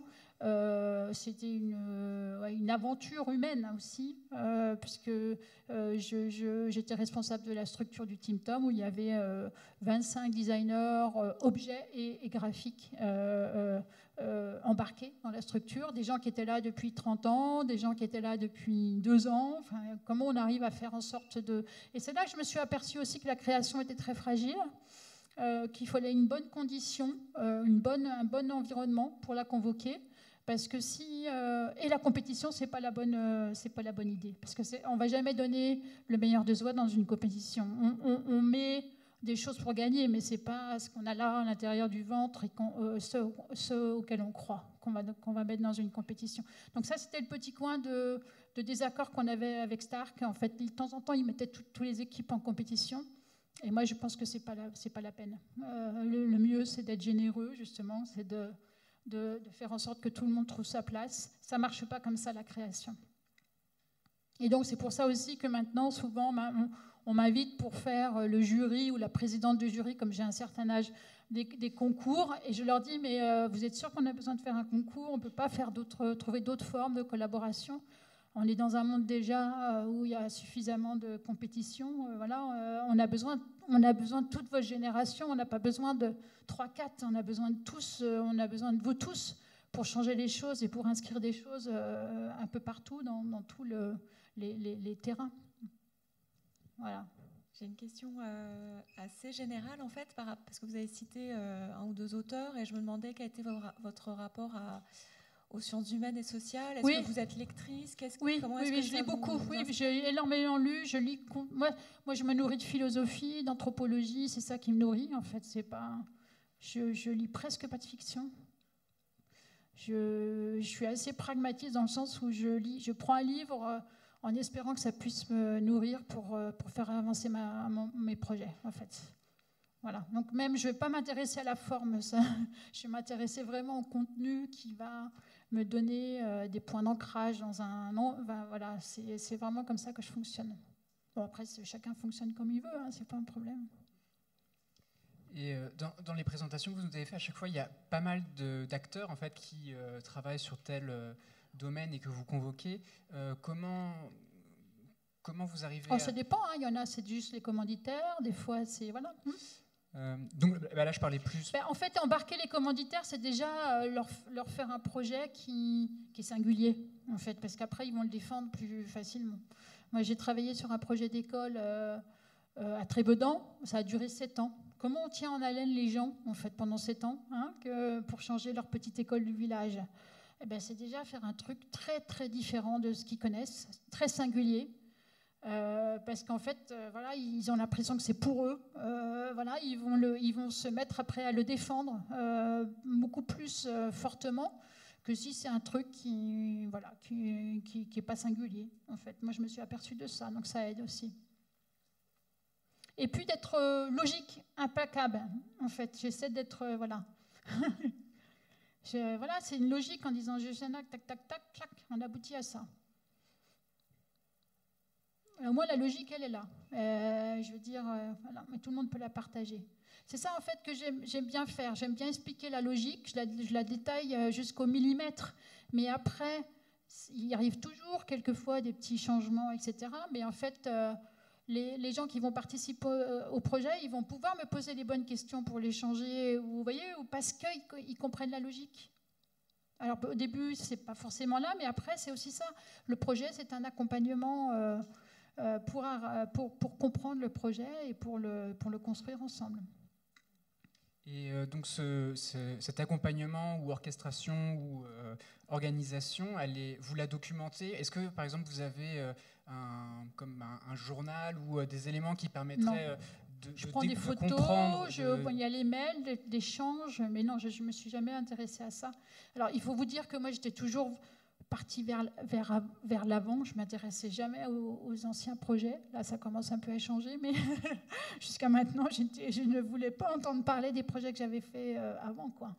C'était une aventure humaine aussi, puisque j'étais responsable de la structure du Team Tom, où il y avait 25 designers, objets et graphiques embarqués dans la structure, des gens qui étaient là depuis 30 ans, des gens qui étaient là depuis 2 ans. Enfin, comment on arrive à faire en sorte de... Et c'est là que je me suis aperçue aussi que la création était très fragile, qu'il fallait une bonne condition, un bon environnement pour la convoquer. Parce que et la compétition, c'est pas la bonne idée. Parce que on va jamais donner le meilleur de soi dans une compétition. On met des choses pour gagner, mais c'est pas ce qu'on a là à l'intérieur du ventre et ceux auxquels on croit qu'on va mettre dans une compétition. Donc ça, c'était le petit coin de désaccord qu'on avait avec Stark. En fait, de temps en temps, ils mettaient tous les équipes en compétition. Et moi, je pense que c'est pas la peine. Le mieux, c'est d'être généreux, justement, c'est de faire en sorte que tout le monde trouve sa place. Ça ne marche pas comme ça, la création. Et donc, c'est pour ça aussi que maintenant, souvent, on m'invite pour faire le jury ou la présidente du jury, comme j'ai un certain âge, des concours. Et je leur dis, mais vous êtes sûr qu'on a besoin de faire un concours? On ne peut pas trouver d'autres formes de collaboration? On est dans un monde déjà où il y a suffisamment de compétition. On a besoin de toute votre génération. On n'a pas besoin de 3-4. On a besoin de tous. On a besoin de vous tous pour changer les choses et pour inscrire des choses un peu partout dans tous les terrains. Voilà. J'ai une question assez générale en fait, parce que vous avez cité un ou deux auteurs et je me demandais quel était votre rapport aux sciences humaines et sociales. Est-ce que vous êtes lectrice? Oui, je lis beaucoup. Oui, j'ai énormément lu. Je lis. Moi, je me nourris de philosophie, d'anthropologie. C'est ça qui me nourrit, en fait. C'est pas. Je lis presque pas de fiction. Je suis assez pragmatique dans le sens où je prends un livre en espérant que ça puisse me nourrir pour faire avancer mes projets, en fait. Voilà. Donc même, je ne vais pas m'intéresser à la forme. Ça. Je vais m'intéresser vraiment au contenu qui va me donner des points d'ancrage dans un... voilà, c'est vraiment comme ça que je fonctionne. Bon, après, chacun fonctionne comme il veut, hein, c'est pas un problème. Et dans les présentations que vous nous avez faites, à chaque fois, il y a pas mal d'acteurs en fait, qui travaillent sur tel domaine et que vous convoquez. Comment vous arrivez Ça dépend, hein. Il y en a, c'est juste les commanditaires, des fois, c'est... Voilà. Donc là, je parlais plus... En fait, embarquer les commanditaires, c'est déjà leur faire un projet qui est singulier, en fait, parce qu'après, ils vont le défendre plus facilement. Moi, j'ai travaillé sur un projet d'école à Trébedan, ça a duré 7 ans. Comment on tient en haleine les gens, en fait, pendant 7 ans, hein, pour changer leur petite école du village? C'est déjà faire un truc très, très différent de ce qu'ils connaissent, très singulier. Parce qu'en fait, voilà, ils ont l'impression que c'est pour eux. Voilà, ils vont se mettre après à le défendre beaucoup plus fortement que si c'est un truc qui est pas singulier. En fait, moi, je me suis aperçue de ça, donc ça aide aussi. Et puis d'être logique, implacable. En fait, j'essaie d'être voilà. Voilà, c'est une logique en disant je tac, tac, tac, tac, on aboutit à ça. Moi, la logique, elle est là. Je veux dire, voilà, mais tout le monde peut la partager. C'est ça, en fait, que j'aime bien faire. J'aime bien expliquer la logique. Je la détaille jusqu'au millimètre. Mais après, il arrive toujours, quelquefois, des petits changements, etc. Mais en fait, les gens qui vont participer au projet, ils vont pouvoir me poser les bonnes questions pour les changer, vous voyez, ou parce qu'ils comprennent la logique. Alors, au début, c'est pas forcément là, mais après, c'est aussi ça. Le projet, c'est un accompagnement... pour comprendre le projet et pour le construire ensemble. Et donc cet accompagnement ou orchestration ou organisation, vous la documentez? Est-ce que par exemple vous avez un journal ou des éléments qui permettraient je prends des photos, il y a les mails d'échange, mais non, je ne me suis jamais intéressée à ça. Alors il faut vous dire que moi j'étais toujours partie vers l'avant. Je ne m'intéressais jamais aux anciens projets. Là, ça commence un peu à changer, mais jusqu'à maintenant, je ne voulais pas entendre parler des projets que j'avais faits avant, quoi.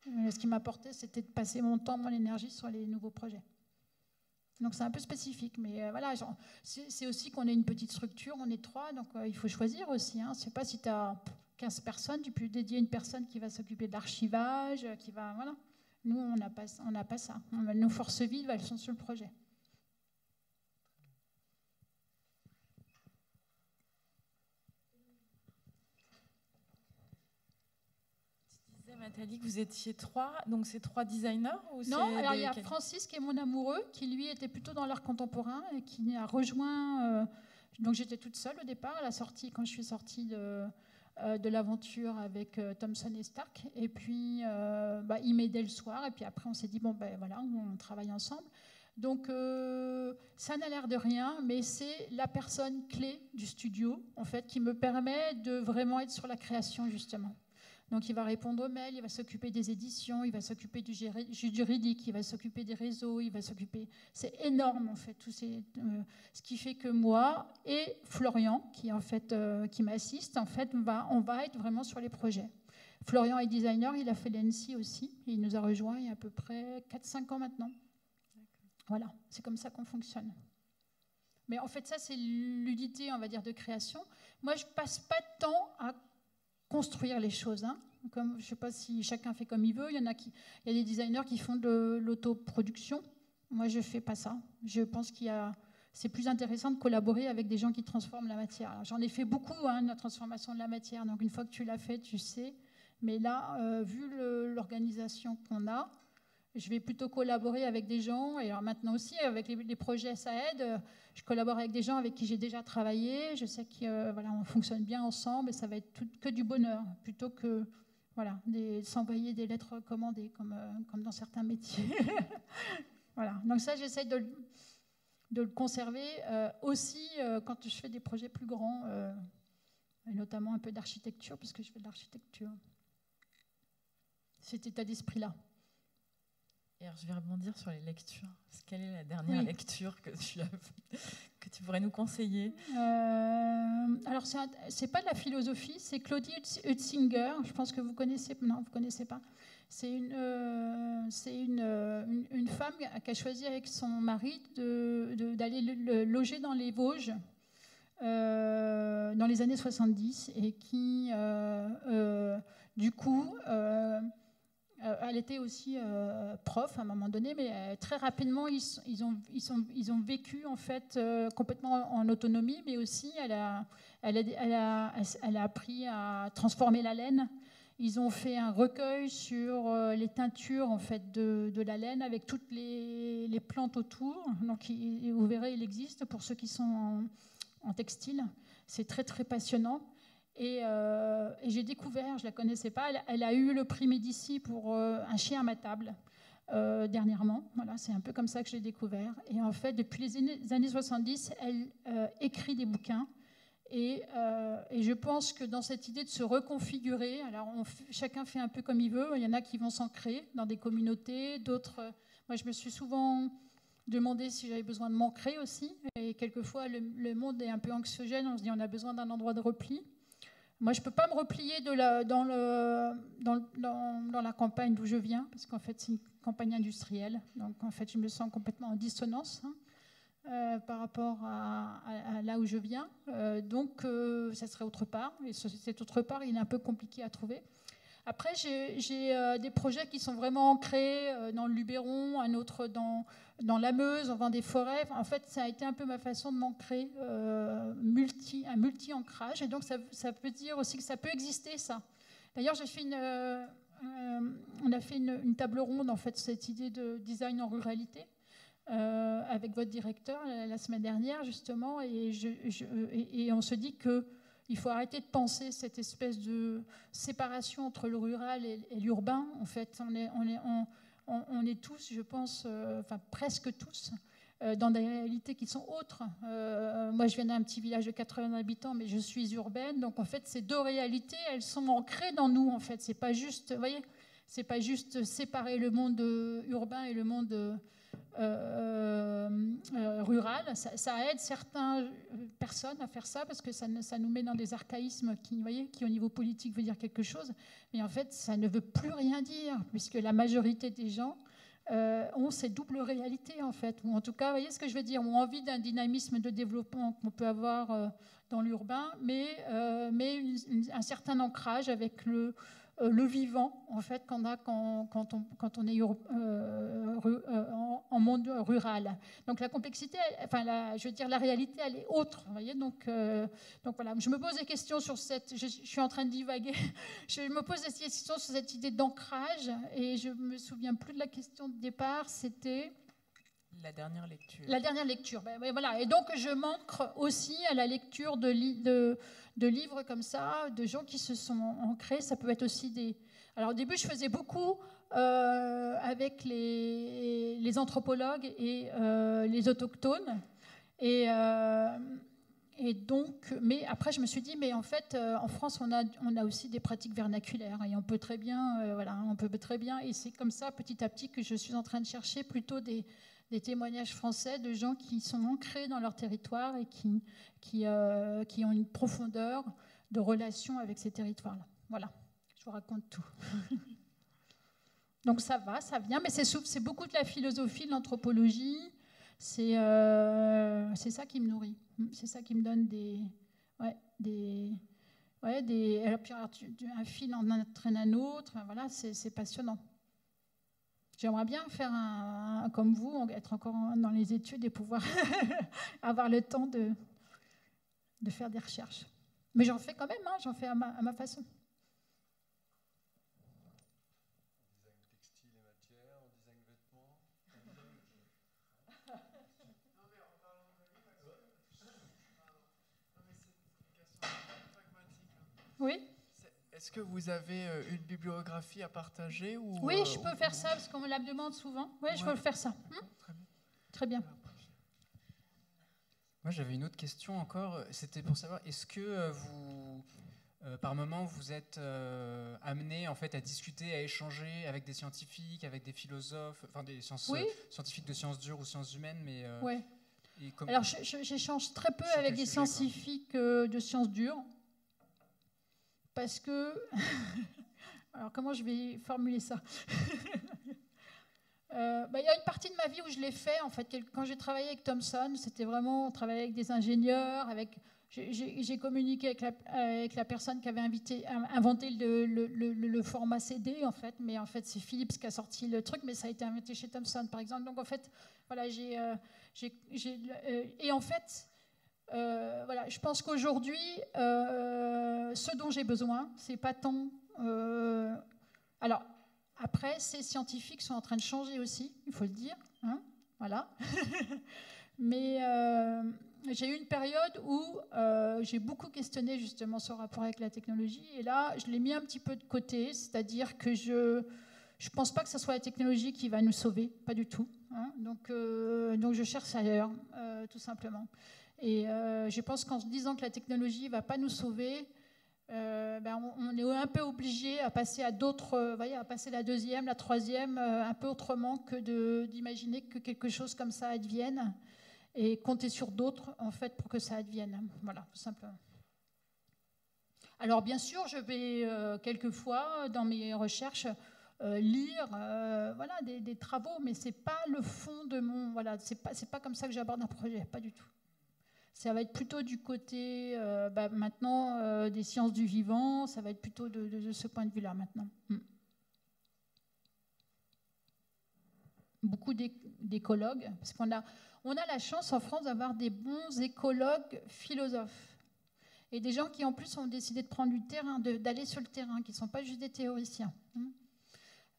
Ce qui m'apportait, c'était de passer mon temps, mon énergie sur les nouveaux projets. Donc, c'est un peu spécifique, mais voilà, c'est aussi qu'on est une petite structure, on est 3, donc il faut choisir aussi. Hein. Je ne sais pas si tu as 15 personnes, tu peux dédier une personne qui va s'occuper de l'archivage, qui va... Voilà. Nous, on n'a pas ça. Nos forces vives, elles sont sur le projet. Nathalie, que vous étiez 3, donc c'est 3 designers ou Non, alors il y a Francis qui est mon amoureux, qui lui était plutôt dans l'art contemporain et qui a rejoint. Donc j'étais toute seule au départ, à la sortie, quand je suis sortie de l'aventure avec Thomson et Stark. Et puis il m'aidait le soir, et puis après on s'est dit voilà, on travaille ensemble. Donc ça n'a l'air de rien, mais c'est la personne clé du studio en fait qui me permet de vraiment être sur la création justement. Donc il va répondre aux mails, il va s'occuper des éditions, il va s'occuper du juridique, il va s'occuper des réseaux, il va s'occuper... C'est énorme en fait, ce qui fait que moi et Florian, qui m'assiste, en fait, on va être vraiment sur les projets. Florian est designer, il a fait l'ENSI aussi, et il nous a rejoints il y a à peu près 4-5 ans maintenant. Voilà, c'est comme ça qu'on fonctionne. Mais en fait, ça, c'est l'unité, on va dire, de création. Moi, je ne passe pas de temps à construire les choses. Comme, je ne sais pas si chacun fait comme il veut. Il y a des designers qui font de l'autoproduction. Moi, je ne fais pas ça. Je pense c'est plus intéressant de collaborer avec des gens qui transforment la matière. Alors, j'en ai fait beaucoup, de la transformation de la matière. Donc, une fois que tu l'as fait, tu sais. Mais là, vu l'organisation qu'on a, je vais plutôt collaborer avec des gens. Et alors maintenant aussi, avec les projets, ça aide. Je collabore avec des gens avec qui j'ai déjà travaillé. Je sais qu'on fonctionne bien ensemble et ça va être que du bonheur, plutôt que s'envoyer des lettres recommandées, comme dans certains métiers. Voilà. Donc ça, j'essaie de le conserver. Aussi, quand je fais des projets plus grands, et notamment un peu d'architecture, puisque je fais de l'architecture. Cet état d'esprit-là. Et alors, je vais rebondir sur les lectures. Quelle est la dernière lecture que tu pourrais nous conseiller? Alors, c'est pas de la philosophie, c'est Claudie Hutzinger. Je pense que vous connaissez. Non, vous connaissez pas. C'est une femme qui a choisi avec son mari d'aller loger dans les Vosges dans les années 70 et qui, du coup... elle était aussi prof à un moment donné, mais très rapidement, ils ont vécu en fait complètement en autonomie, mais aussi elle a appris à transformer la laine. Ils ont fait un recueil sur les teintures en fait de la laine avec toutes les plantes autour. Donc vous verrez, il existe pour ceux qui sont en textile. C'est très très passionnant. Et j'ai découvert, je ne la connaissais pas, elle a eu le prix Médicis pour Un chien à ma table dernièrement. Voilà, c'est un peu comme ça que je l'ai découvert. Et en fait, depuis les années 70, elle écrit des bouquins. Et je pense que dans cette idée de se reconfigurer, alors chacun fait un peu comme il veut. Il y en a qui vont s'ancrer dans des communautés, d'autres... moi, je me suis souvent demandé si j'avais besoin de m'ancrer aussi. Et quelquefois, le monde est un peu anxiogène. On se dit on a besoin d'un endroit de repli. Moi, je ne peux pas me replier dans la campagne d'où je viens, parce qu'en fait, c'est une campagne industrielle. Donc, en fait, je me sens complètement en dissonance par rapport à là où je viens. Donc, ça serait autre part. Et cet autre part, il est un peu compliqué à trouver. Après, j'ai des projets qui sont vraiment ancrés dans le Luberon, un autre dans la Meuse, en Vendée-Forêt. En fait, ça a été un peu ma façon de m'ancrer, un multi-ancrage. Et donc, ça peut dire aussi que ça peut exister, ça. D'ailleurs, on a fait une table ronde, en fait, cette idée de design en ruralité, avec votre directeur la semaine dernière, justement. Et on se dit que il faut arrêter de penser cette espèce de séparation entre le rural et l'urbain. En fait, on est tous, je pense, enfin presque tous, dans des réalités qui sont autres. Moi, je viens d'un petit village de 80 habitants, mais je suis urbaine. Donc, en fait, ces deux réalités, elles sont ancrées dans nous. En fait, c'est pas juste, vous voyez, c'est pas juste séparer le monde urbain et le monde rural. Ça aide certaines personnes à faire ça parce que ça nous met dans des archaïsmes qui, vous voyez, qui au niveau politique veut dire quelque chose, mais en fait ça ne veut plus rien dire puisque la majorité des gens ont ces doubles réalités en fait, ou en tout cas, vous voyez ce que je veux dire, ont envie d'un dynamisme de développement qu'on peut avoir dans l'urbain, mais un certain ancrage avec le vivant en fait qu'on a quand on est en monde rural. Donc la complexité, je veux dire la réalité, elle est autre. Vous voyez, donc voilà, je me pose des questions sur cette. Je suis en train de divaguer. Je me pose des questions sur cette idée d'ancrage et je me souviens plus de la question de départ. C'était la dernière lecture. La dernière lecture. Voilà. Et donc je manque aussi à la lecture de livres comme ça, de gens qui se sont ancrés. Ça peut être aussi des... Alors au début, je faisais beaucoup avec les anthropologues et les autochtones. Et donc, mais après, je me suis dit, mais en fait, en France, on a aussi des pratiques vernaculaires. Et on peut très bien, et c'est comme ça, petit à petit, que je suis en train de chercher plutôt des témoignages français de gens qui sont ancrés dans leur territoire et qui ont une profondeur de relation avec ces territoires-là. Voilà, je vous raconte tout. Donc ça va, ça vient, mais c'est beaucoup de la philosophie, de l'anthropologie. C'est ça qui me nourrit. C'est ça qui me donne un fil en entraîne un autre. Voilà, c'est passionnant. J'aimerais bien faire comme vous, être encore dans les études et pouvoir avoir le temps de faire des recherches. Mais j'en fais quand même, j'en fais à ma façon. En design textile et matière, en design vêtements. Non mais en parlant de livres, non mais c'est une question pragmatique. Oui. Est-ce que vous avez une bibliographie à partager ou, Oui, je peux faire ça parce qu'on me la demande souvent. Oui, je peux faire ça. Très bien. Moi, j'avais une autre question encore. C'était pour savoir, est-ce que vous, par moment, vous êtes amené en fait à discuter, à échanger avec des scientifiques, avec des philosophes, enfin des scientifiques de sciences dures ou sciences humaines, mais. Oui. Alors, j'échange très peu avec des scientifiques de sciences dures. Parce que... Alors, comment je vais formuler ça? Il y a une partie de ma vie où je l'ai fait, en fait. Quand j'ai travaillé avec Thomson, c'était vraiment... On travaillait avec des ingénieurs, j'ai communiqué avec la personne qui avait inventé le format CD, en fait. Mais en fait, c'est Philips qui a sorti le truc, mais ça a été inventé chez Thomson, par exemple. Donc, en fait, voilà, et en fait... voilà, je pense qu'aujourd'hui, ce dont j'ai besoin, c'est pas tant. Alors, après, ces scientifiques sont en train de changer aussi, il faut le dire. Voilà. Mais j'ai eu une période où j'ai beaucoup questionné justement ce rapport avec la technologie. Et là, je l'ai mis un petit peu de côté, c'est-à-dire que je ne pense pas que ce soit la technologie qui va nous sauver, pas du tout. Donc, je cherche ailleurs, tout simplement. Et je pense qu'en se disant que la technologie ne va pas nous sauver, on est un peu obligé à passer à d'autres, à passer la deuxième, la troisième, un peu autrement que d'imaginer que quelque chose comme ça advienne et compter sur d'autres en fait pour que ça advienne. Voilà, tout simplement. Alors bien sûr, je vais quelquefois dans mes recherches lire des travaux, mais c'est pas le fond de mon c'est pas comme ça que j'aborde un projet, pas du tout. Ça va être plutôt du côté, maintenant, des sciences du vivant, ça va être plutôt de ce point de vue-là, maintenant. Beaucoup d'écologues, parce qu'on a la chance en France d'avoir des bons écologues philosophes. Et des gens qui, en plus, ont décidé de prendre du terrain, d'aller sur le terrain, qui ne sont pas juste des théoriciens.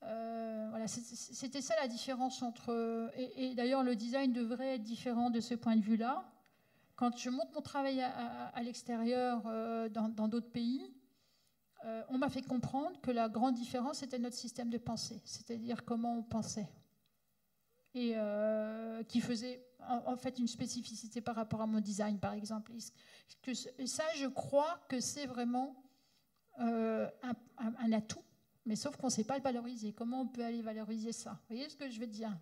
Voilà, c'était ça la différence entre... Et d'ailleurs, le design devrait être différent de ce point de vue-là. Quand je montre mon travail à l'extérieur, dans d'autres pays, on m'a fait comprendre que la grande différence était notre système de pensée, c'est-à-dire comment on pensait. Et qui faisait en fait une spécificité par rapport à mon design, par exemple. Et ça, je crois que c'est vraiment un atout, mais sauf qu'on ne sait pas le valoriser. Comment on peut aller valoriser ça? Vous voyez ce que je veux dire?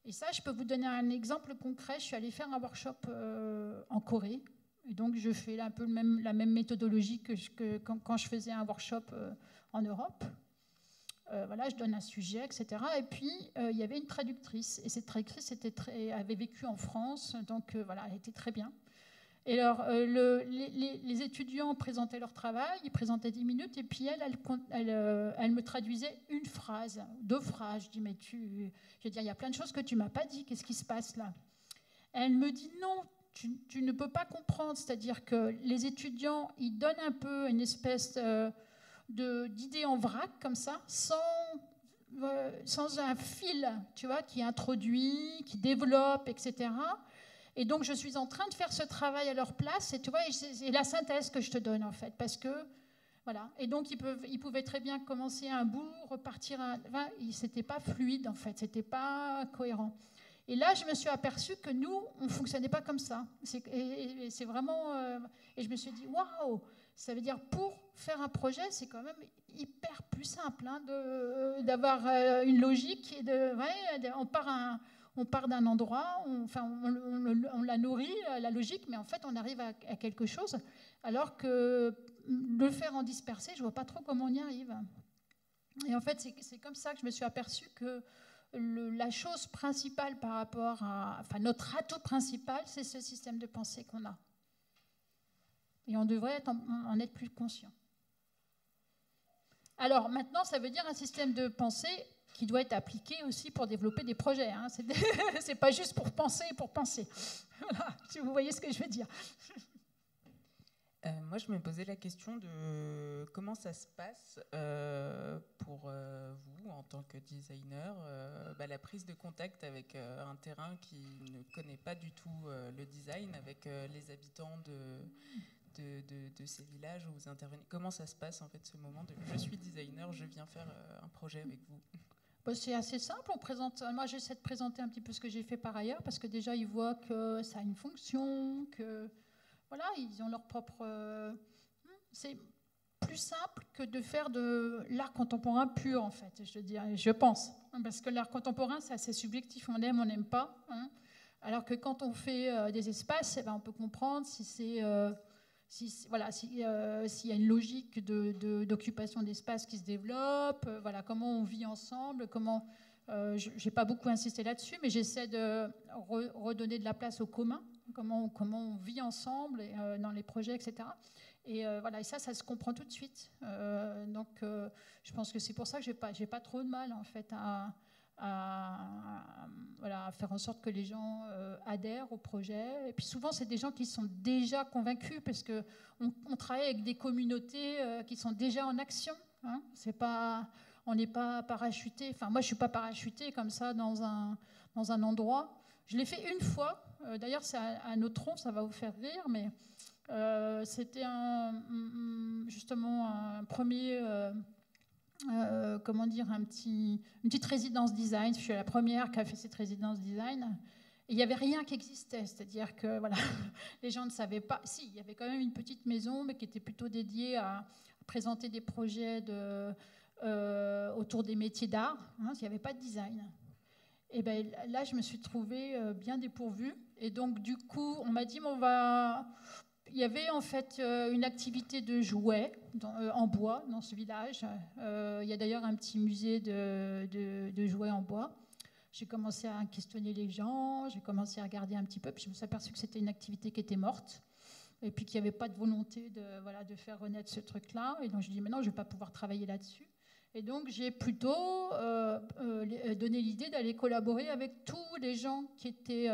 Et ça, je peux vous donner un exemple concret. Je suis allée faire un workshop en Corée. Et donc, je fais un peu la même méthodologie que quand je faisais un workshop en Europe. Je donne un sujet, etc. Et puis, il y avait une traductrice. Et cette traductrice avait vécu en France. Donc, elle était très bien. Et alors, les étudiants présentaient leur travail, ils présentaient 10 minutes, et puis elle me traduisait une phrase, 2 phrases. Je dis, mais je veux dire, il y a plein de choses que tu ne m'as pas dit, qu'est-ce qui se passe là? Elle me dit, non, tu ne peux pas comprendre, c'est-à-dire que les étudiants, ils donnent un peu une espèce d'idée en vrac, comme ça, sans un fil, tu vois, qui introduit, qui développe, etc. Et donc, je suis en train de faire ce travail à leur place, et tu vois, c'est la synthèse que je te donne, en fait, parce que, voilà. Et donc, ils pouvaient très bien commencer à un bout, repartir à... Enfin, c'était pas fluide, en fait, c'était pas cohérent. Et là, je me suis aperçue que nous, on ne fonctionnait pas comme ça. Et c'est vraiment... et je me suis dit, waouh, ça veut dire, pour faire un projet, c'est quand même hyper plus simple, hein, d'avoir une logique, et on part d'un endroit, on la nourrit, la logique, mais en fait, on arrive à quelque chose, alors que le faire en dispersé, je ne vois pas trop comment on y arrive. Et en fait, c'est comme ça que je me suis aperçue que la chose principale par rapport à... Enfin, notre atout principal, c'est ce système de pensée qu'on a. Et on devrait en être plus conscient. Alors, maintenant, ça veut dire un système de pensée qui doit être appliqué aussi pour développer des projets. Hein. C'est pas juste pour penser. Voilà, si vous voyez ce que je veux dire. Moi, je me posais la question de comment ça se passe pour vous, en tant que designer, la prise de contact avec un terrain qui ne connaît pas du tout le design, avec les habitants de ces villages où vous intervenez. Comment ça se passe, en fait, ce moment de « je suis designer, je viens faire un projet avec vous ». C'est assez simple. Moi, j'essaie de présenter un petit peu ce que j'ai fait par ailleurs, parce que déjà, ils voient que ça a une fonction, que voilà, ils ont leur propre... C'est plus simple que de faire de l'art contemporain pur, en fait, je pense. Parce que l'art contemporain, c'est assez subjectif. On aime, on n'aime pas. Hein. Alors que quand on fait des espaces, on peut comprendre si c'est... s'il y a une logique d'occupation d'espace qui se développe, comment on vit ensemble, je n'ai pas beaucoup insisté là-dessus, mais j'essaie de redonner de la place au commun, comment on vit ensemble dans les projets, etc. Et ça se comprend tout de suite. Donc, je pense que c'est pour ça que j'ai pas trop de mal, en fait, à faire en sorte que les gens adhèrent au projet. Et puis souvent, c'est des gens qui sont déjà convaincus, parce qu'on travaille avec des communautés qui sont déjà en action. Hein. On n'est pas parachuté. Enfin, moi, je ne suis pas parachutée comme ça dans un endroit. Je l'ai fait une fois. D'ailleurs, c'est à Neutron, ça va vous faire rire, mais c'était justement un premier... une petite résidence design. Je suis la première qui a fait cette résidence design. Et il n'y avait rien qui existait. C'est-à-dire que les gens ne savaient pas. Si, il y avait quand même une petite maison, mais qui était plutôt dédiée à présenter des projets autour des métiers d'art. Hein, il n'y avait pas de design. Et là, je me suis trouvée bien dépourvue. Et donc, du coup, on m'a dit, il y avait en fait une activité de jouets en bois dans ce village. Il y a d'ailleurs un petit musée de jouets en bois. J'ai commencé à questionner les gens, j'ai commencé à regarder un petit peu, puis je me suis aperçue que c'était une activité qui était morte, et puis qu'il n'y avait pas de volonté de faire renaître ce truc-là. Et donc je dis, mais non, je ne vais pas pouvoir travailler là-dessus. Et donc j'ai plutôt donné l'idée d'aller collaborer avec tous les gens qui étaient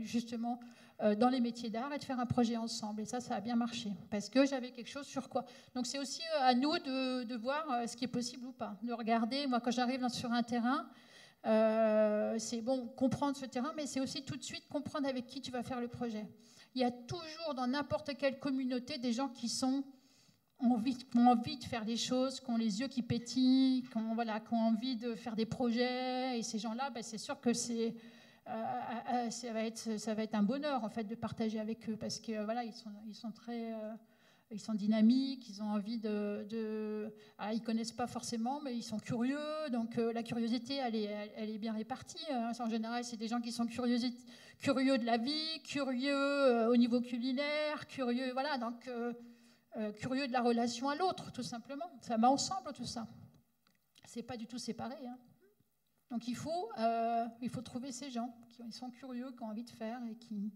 justement dans les métiers d'art, et de faire un projet ensemble. Et ça a bien marché, parce que j'avais quelque chose sur quoi. Donc c'est aussi à nous de voir ce qui est possible ou pas, de regarder. Moi, quand j'arrive sur un terrain, c'est bon, comprendre ce terrain, mais c'est aussi tout de suite comprendre avec qui tu vas faire le projet. Il y a toujours dans n'importe quelle communauté des gens qui ont envie de faire des choses, qui ont les yeux qui pétillent, qui ont envie de faire des projets. Et ces gens-là, c'est sûr que ça va être un bonheur, en fait, de partager avec eux, parce que ils sont dynamiques, ils ont envie ils connaissent pas forcément, mais ils sont curieux. Donc la curiosité, elle est bien répartie. En général, c'est des gens qui sont curieux de la vie, curieux au niveau culinaire, curieux, donc curieux de la relation à l'autre, tout simplement. Ça va ensemble, tout ça. C'est pas du tout séparé. Hein. Donc il faut trouver ces gens qui sont curieux, qui ont envie de faire, et qui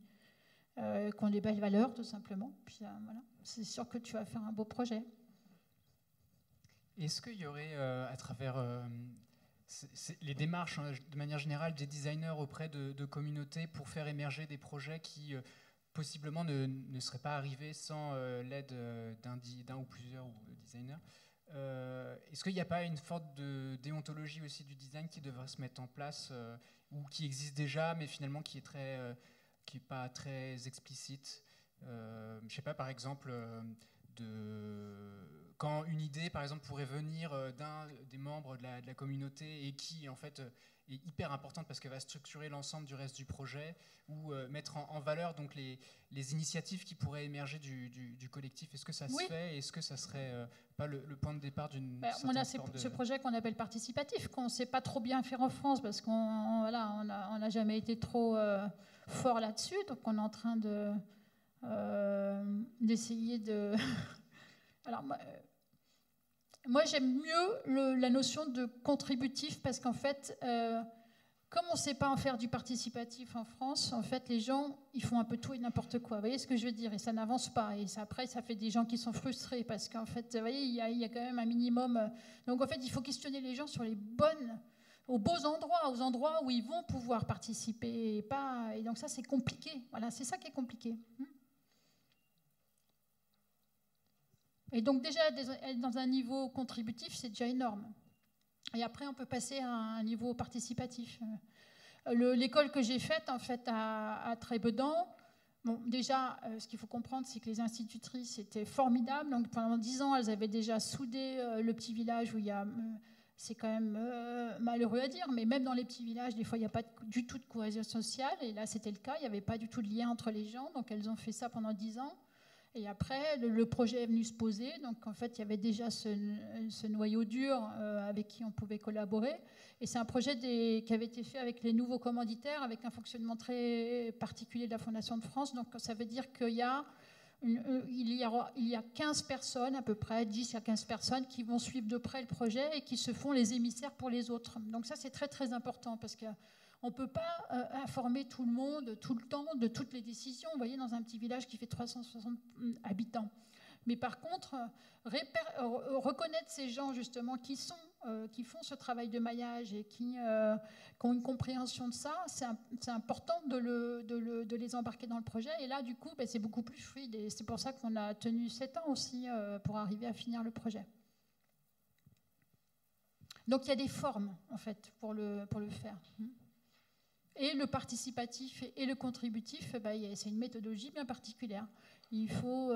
qui ont des belles valeurs, tout simplement. Puis voilà, c'est sûr que tu vas faire un beau projet. Est-ce qu'il y aurait, à travers les démarches, de manière générale, des designers auprès de communautés pour faire émerger des projets qui, possiblement, ne seraient pas arrivés sans l'aide d'un ou plusieurs designers? Est-ce qu'il n'y a pas une forme de déontologie aussi du design qui devrait se mettre en place ou qui existe déjà, mais finalement qui est pas très explicite? Je ne sais pas, par exemple, quand une idée, par exemple, pourrait venir d'un des membres de la communauté et qui, en fait, est hyper importante parce qu'elle va structurer l'ensemble du reste du projet ou mettre en valeur donc les initiatives qui pourraient émerger du collectif. Est-ce que ça se fait? Est-ce que ça serait pas le point de départ d'une on a ce projet qu'on appelle participatif, qu'on ne sait pas trop bien faire en France parce qu'on n'a jamais été trop fort là-dessus. Donc on est en train d'essayer de... Alors moi j'aime mieux la notion de contributif parce qu'en fait, comme on ne sait pas en faire du participatif en France, en fait les gens ils font un peu tout et n'importe quoi. Vous voyez ce que je veux dire? Et ça n'avance pas. Et ça, après ça fait des gens qui sont frustrés parce qu'en fait, vous voyez, il y a quand même un minimum. Donc en fait il faut questionner les gens sur aux beaux endroits, aux endroits où ils vont pouvoir participer. Et donc ça c'est compliqué. Voilà, c'est ça qui est compliqué. Et donc déjà, être dans un niveau contributif, c'est déjà énorme. Et après, on peut passer à un niveau participatif. L'école que j'ai faite, en fait, à Trébedan, bon, déjà, ce qu'il faut comprendre, c'est que les institutrices étaient formidables. Donc pendant 10 ans, elles avaient déjà soudé le petit village où il y a... c'est quand même malheureux à dire, mais même dans les petits villages, des fois, il n'y a pas du tout de cohésion sociale. Et là, c'était le cas. Il n'y avait pas du tout de lien entre les gens. Donc elles ont fait ça pendant 10 ans. Et après, le projet est venu se poser. Donc, en fait, il y avait déjà ce noyau dur avec qui on pouvait collaborer. Et c'est un projet qui avait été fait avec les nouveaux commanditaires, avec un fonctionnement très particulier de la Fondation de France. Donc, ça veut dire qu'il y a 15 personnes, à peu près, 10 à 15 personnes qui vont suivre de près le projet et qui se font les émissaires pour les autres. Donc, ça, c'est très, très important parce que on ne peut pas informer tout le monde, tout le temps, de toutes les décisions. Vous voyez, dans un petit village qui fait 360 habitants. Mais par contre, reconnaître ces gens, justement, qui font ce travail de maillage et qui ont une compréhension de ça, c'est important de les embarquer dans le projet. Et là, du coup, c'est beaucoup plus fluide. Et c'est pour ça qu'on a tenu 7 ans aussi pour arriver à finir le projet. Donc, il y a des formes, en fait, pour le faire. Et le participatif et le contributif, c'est une méthodologie bien particulière. Il faut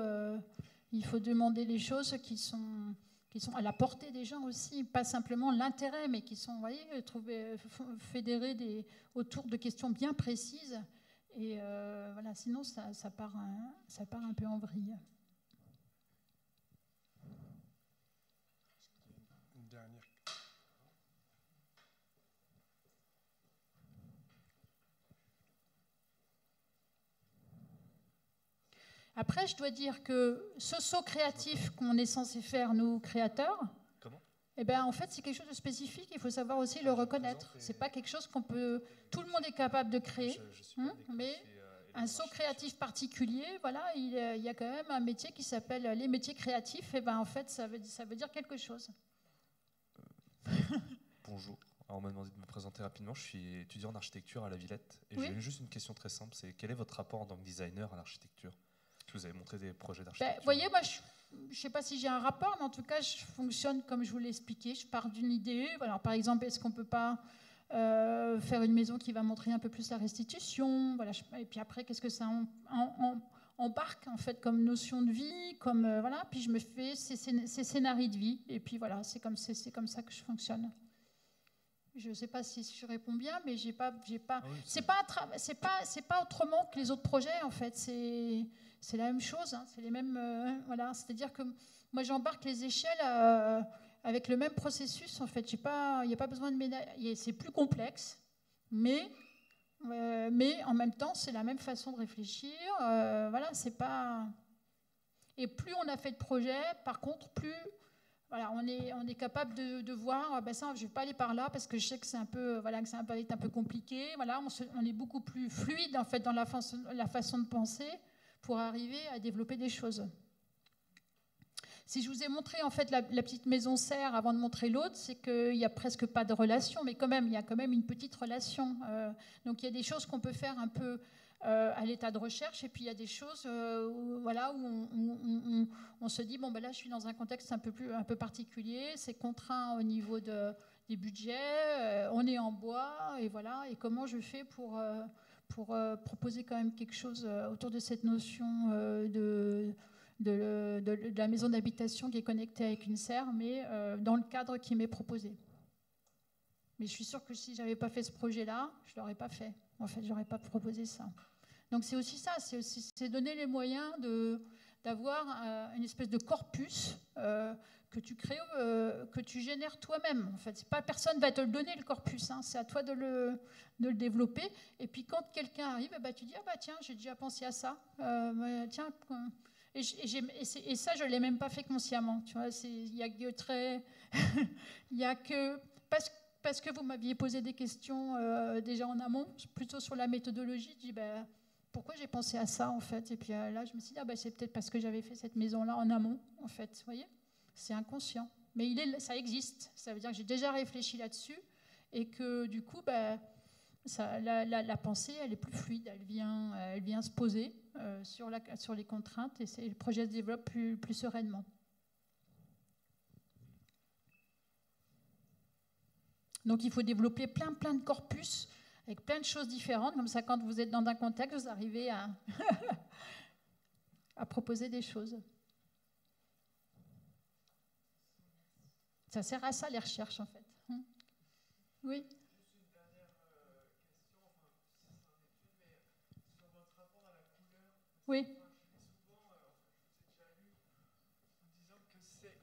demander les choses qui sont à la portée des gens aussi, pas simplement l'intérêt, mais qui sont, vous voyez, fédérés autour de questions bien précises. Et voilà, sinon ça part un peu en vrille. Une dernière. Après, je dois dire que ce saut créatif qu'on est censé faire, nous, créateurs, en fait, c'est quelque chose de spécifique. Il faut savoir aussi le reconnaître. C'est pas quelque chose qu'on peut... Tout le monde est capable de créer, mais un saut créatif particulier, voilà, il y a quand même un métier qui s'appelle les métiers créatifs. Et en fait, ça veut dire quelque chose. Bonjour. Alors, on m'a demandé de me présenter rapidement. Je suis étudiant en architecture à la Villette. Et j'ai juste une question très simple. C'est quel est votre rapport en tant que designer à l'architecture? Vous avez montré des projets d'architecture. Vous voyez, moi, je ne sais pas si j'ai un rapport, mais en tout cas, je fonctionne comme je vous l'ai expliqué. Je pars d'une idée. Alors, par exemple, est-ce qu'on ne peut pas faire une maison qui va montrer un peu plus la restitution? Voilà. Et puis après, qu'est-ce que ça embarque, en fait, comme notion de vie, voilà. Puis je me fais ces scénarios de vie. Et puis voilà, c'est comme ça que je fonctionne. Je ne sais pas si je réponds bien, mais j'ai pas. Ah oui, c'est pas autrement que les autres projets, en fait. C'est la même chose, hein, c'est les mêmes. Voilà, c'est-à-dire que moi j'embarque les échelles avec le même processus. En fait, il n'y a pas besoin de ménager. C'est plus complexe, mais en même temps, c'est la même façon de réfléchir. Voilà, c'est pas. Et plus on a fait de projets, par contre, plus voilà, on est capable de voir, ben ça, je ne vais pas aller par là parce que je sais que c'est un peu, voilà, que ça va être un peu compliqué. Voilà, on est beaucoup plus fluide en fait dans la façon de penser pour arriver à développer des choses. Si je vous ai montré en fait la petite maison serre avant de montrer l'autre, c'est qu'il n'y a presque pas de relation, mais quand même, il y a quand même une petite relation. Donc il y a des choses qu'on peut faire un peu à l'état de recherche, et puis il y a des choses voilà, où on se dit, bon ben là je suis dans un contexte un peu particulier, c'est contraint au niveau des budgets, on est en bois, et voilà, et comment je fais pour proposer quand même quelque chose autour de cette notion de la maison d'habitation qui est connectée avec une serre, mais dans le cadre qui m'est proposé. Mais je suis sûre que si je n'avais pas fait ce projet-là, je ne l'aurais pas fait. En fait, je n'aurais pas proposé ça. Donc c'est aussi ça, c'est donner les moyens d'avoir une espèce de corpus que tu crées, que tu génères toi-même. En fait, personne ne va te le donner, le corpus, hein, c'est à toi de le développer. Et puis quand quelqu'un arrive, bah, tu dis, ah bah tiens, j'ai déjà pensé à ça. Tiens, et ça, je ne l'ai même pas fait consciemment. Tu vois, il y a que très... il y a que... Parce que vous m'aviez posé des questions déjà en amont, plutôt sur la méthodologie, je dis, bah, pourquoi j'ai pensé à ça, en fait? Et puis là, je me suis dit, ah, bah, c'est peut-être parce que j'avais fait cette maison-là en amont, en fait. Vous voyez? C'est inconscient. Mais ça existe. Ça veut dire que j'ai déjà réfléchi là-dessus et que, du coup, bah, la pensée, elle est plus fluide. Elle vient se poser sur les contraintes et le projet se développe plus sereinement. Donc il faut développer plein de corpus avec plein de choses différentes. Comme ça, quand vous êtes dans un contexte, vous arrivez à proposer des choses. Ça sert à ça, les recherches, en fait. Oui. Juste une dernière question, enfin, ça sera un étude, mais sur votre rapport à la couleur. Oui. Je lis souvent, je vous ai déjà lu, en disant que c'est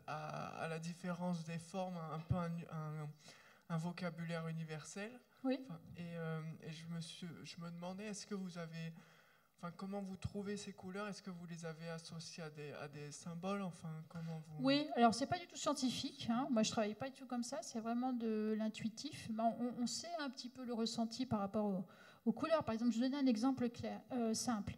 à la différence des formes un peu un vocabulaire universel. Oui. Enfin, et je me demandais, est-ce que vous avez... comment vous trouvez ces couleurs? Est-ce que vous les avez associées à des symboles? Enfin, comment vous... Oui, alors c'est pas du tout scientifique. Hein. Moi, je travaille pas du tout comme ça. C'est vraiment de l'intuitif. Ben, on sait un petit peu le ressenti par rapport aux couleurs. Par exemple, je vais donner un exemple simple.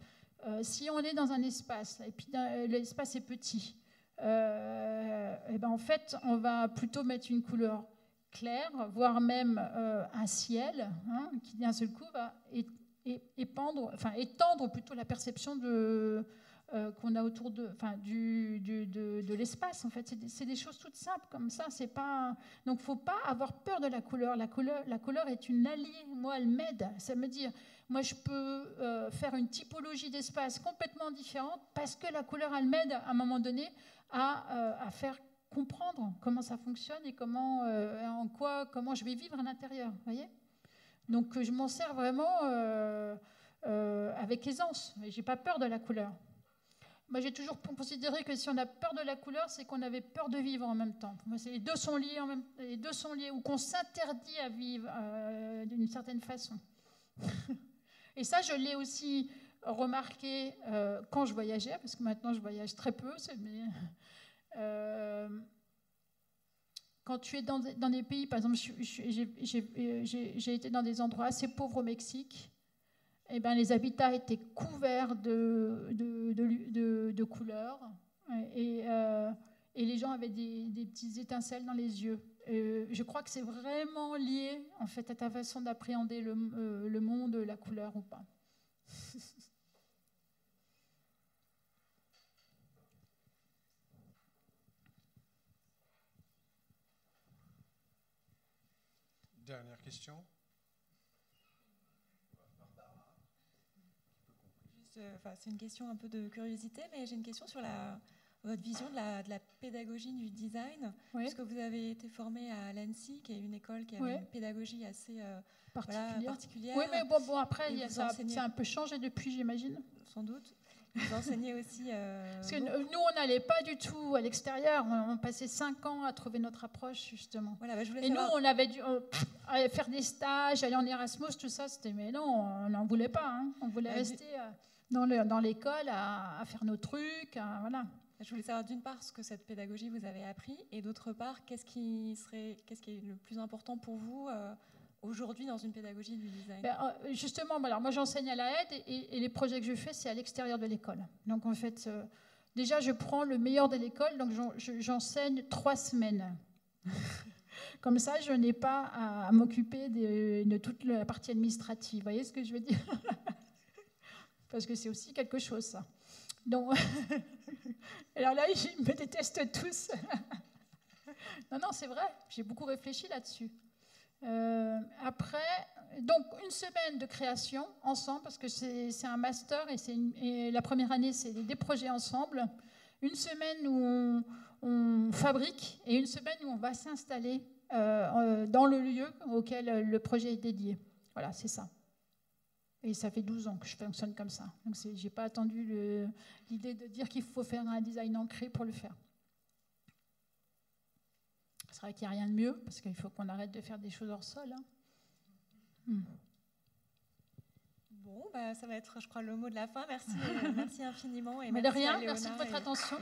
Si on est dans un espace et puis l'espace est petit, et ben en fait, on va plutôt mettre une couleur claire, voire même un ciel, hein, qui d'un seul coup va étendre plutôt la perception qu'on a autour de l'espace. En fait, c'est des choses toutes simples comme ça. C'est pas... Donc, faut pas avoir peur de la couleur. La couleur est une alliée. Moi, elle m'aide. Ça veut dire, moi, je peux faire une typologie d'espace complètement différente parce que la couleur, elle m'aide à un moment donné à faire comprendre comment ça fonctionne et comment je vais vivre à l'intérieur. Vous voyez ? Donc je m'en sers vraiment avec aisance. Je n'ai pas peur de la couleur. Moi, j'ai toujours considéré que si on a peur de la couleur, c'est qu'on avait peur de vivre en même temps. Moi, les deux sont liés, ou qu'on s'interdit à vivre d'une certaine façon. Et ça, je l'ai aussi remarqué quand je voyageais, parce que maintenant je voyage très peu. Quand tu es dans des pays, par exemple, j'ai été dans des endroits assez pauvres au Mexique, et ben, les habitats étaient couverts de couleurs, et les gens avaient des petites étincelles dans les yeux. Je crois que c'est vraiment lié en fait, à ta façon d'appréhender le monde, la couleur ou pas. Dernière question. C'est une question un peu de curiosité, mais j'ai une question sur votre vision de la pédagogie du design. Oui. Puisque vous avez été formé à l'ANSSI, qui est une école qui a une pédagogie assez particulière. Oui, mais bon après, ça a un peu changé depuis, j'imagine. Sans doute. Vous enseignez aussi... Parce que nous, on n'allait pas du tout à l'extérieur. On passait 5 ans à trouver notre approche, justement. Voilà, je voulais savoir... nous, on avait dû faire des stages, aller en Erasmus, tout ça. Mais non, on n'en voulait pas. Hein. On voulait rester dans l'école à faire nos trucs. Voilà. Je voulais savoir d'une part ce que cette pédagogie vous avez appris et d'autre part qu'est-ce qui est le plus important pour vous aujourd'hui dans une pédagogie du design. Justement, alors moi j'enseigne à la aide et les projets que je fais c'est à l'extérieur de l'école. Donc en fait, déjà je prends le meilleur de l'école, donc j'enseigne 3 semaines. Comme ça, je n'ai pas à m'occuper de toute la partie administrative. Vous voyez ce que je veux dire? Parce que c'est aussi quelque chose, ça. Donc, alors là, ils me détestent tous. Non, c'est vrai, j'ai beaucoup réfléchi là-dessus. Après, donc une semaine de création ensemble, parce que c'est un master et la première année, c'est des projets ensemble. Une semaine où on fabrique et une semaine où on va s'installer dans le lieu auquel le projet est dédié. Voilà, c'est ça. Et ça fait 12 ans que je fonctionne comme ça. Donc je n'ai pas attendu l'idée de dire qu'il faut faire un design ancré pour le faire. C'est vrai qu'il n'y a rien de mieux, parce qu'il faut qu'on arrête de faire des choses hors sol. Hein. Bon, ça va être, je crois, le mot de la fin. Merci, merci infiniment. Et mais de rien, merci de votre attention.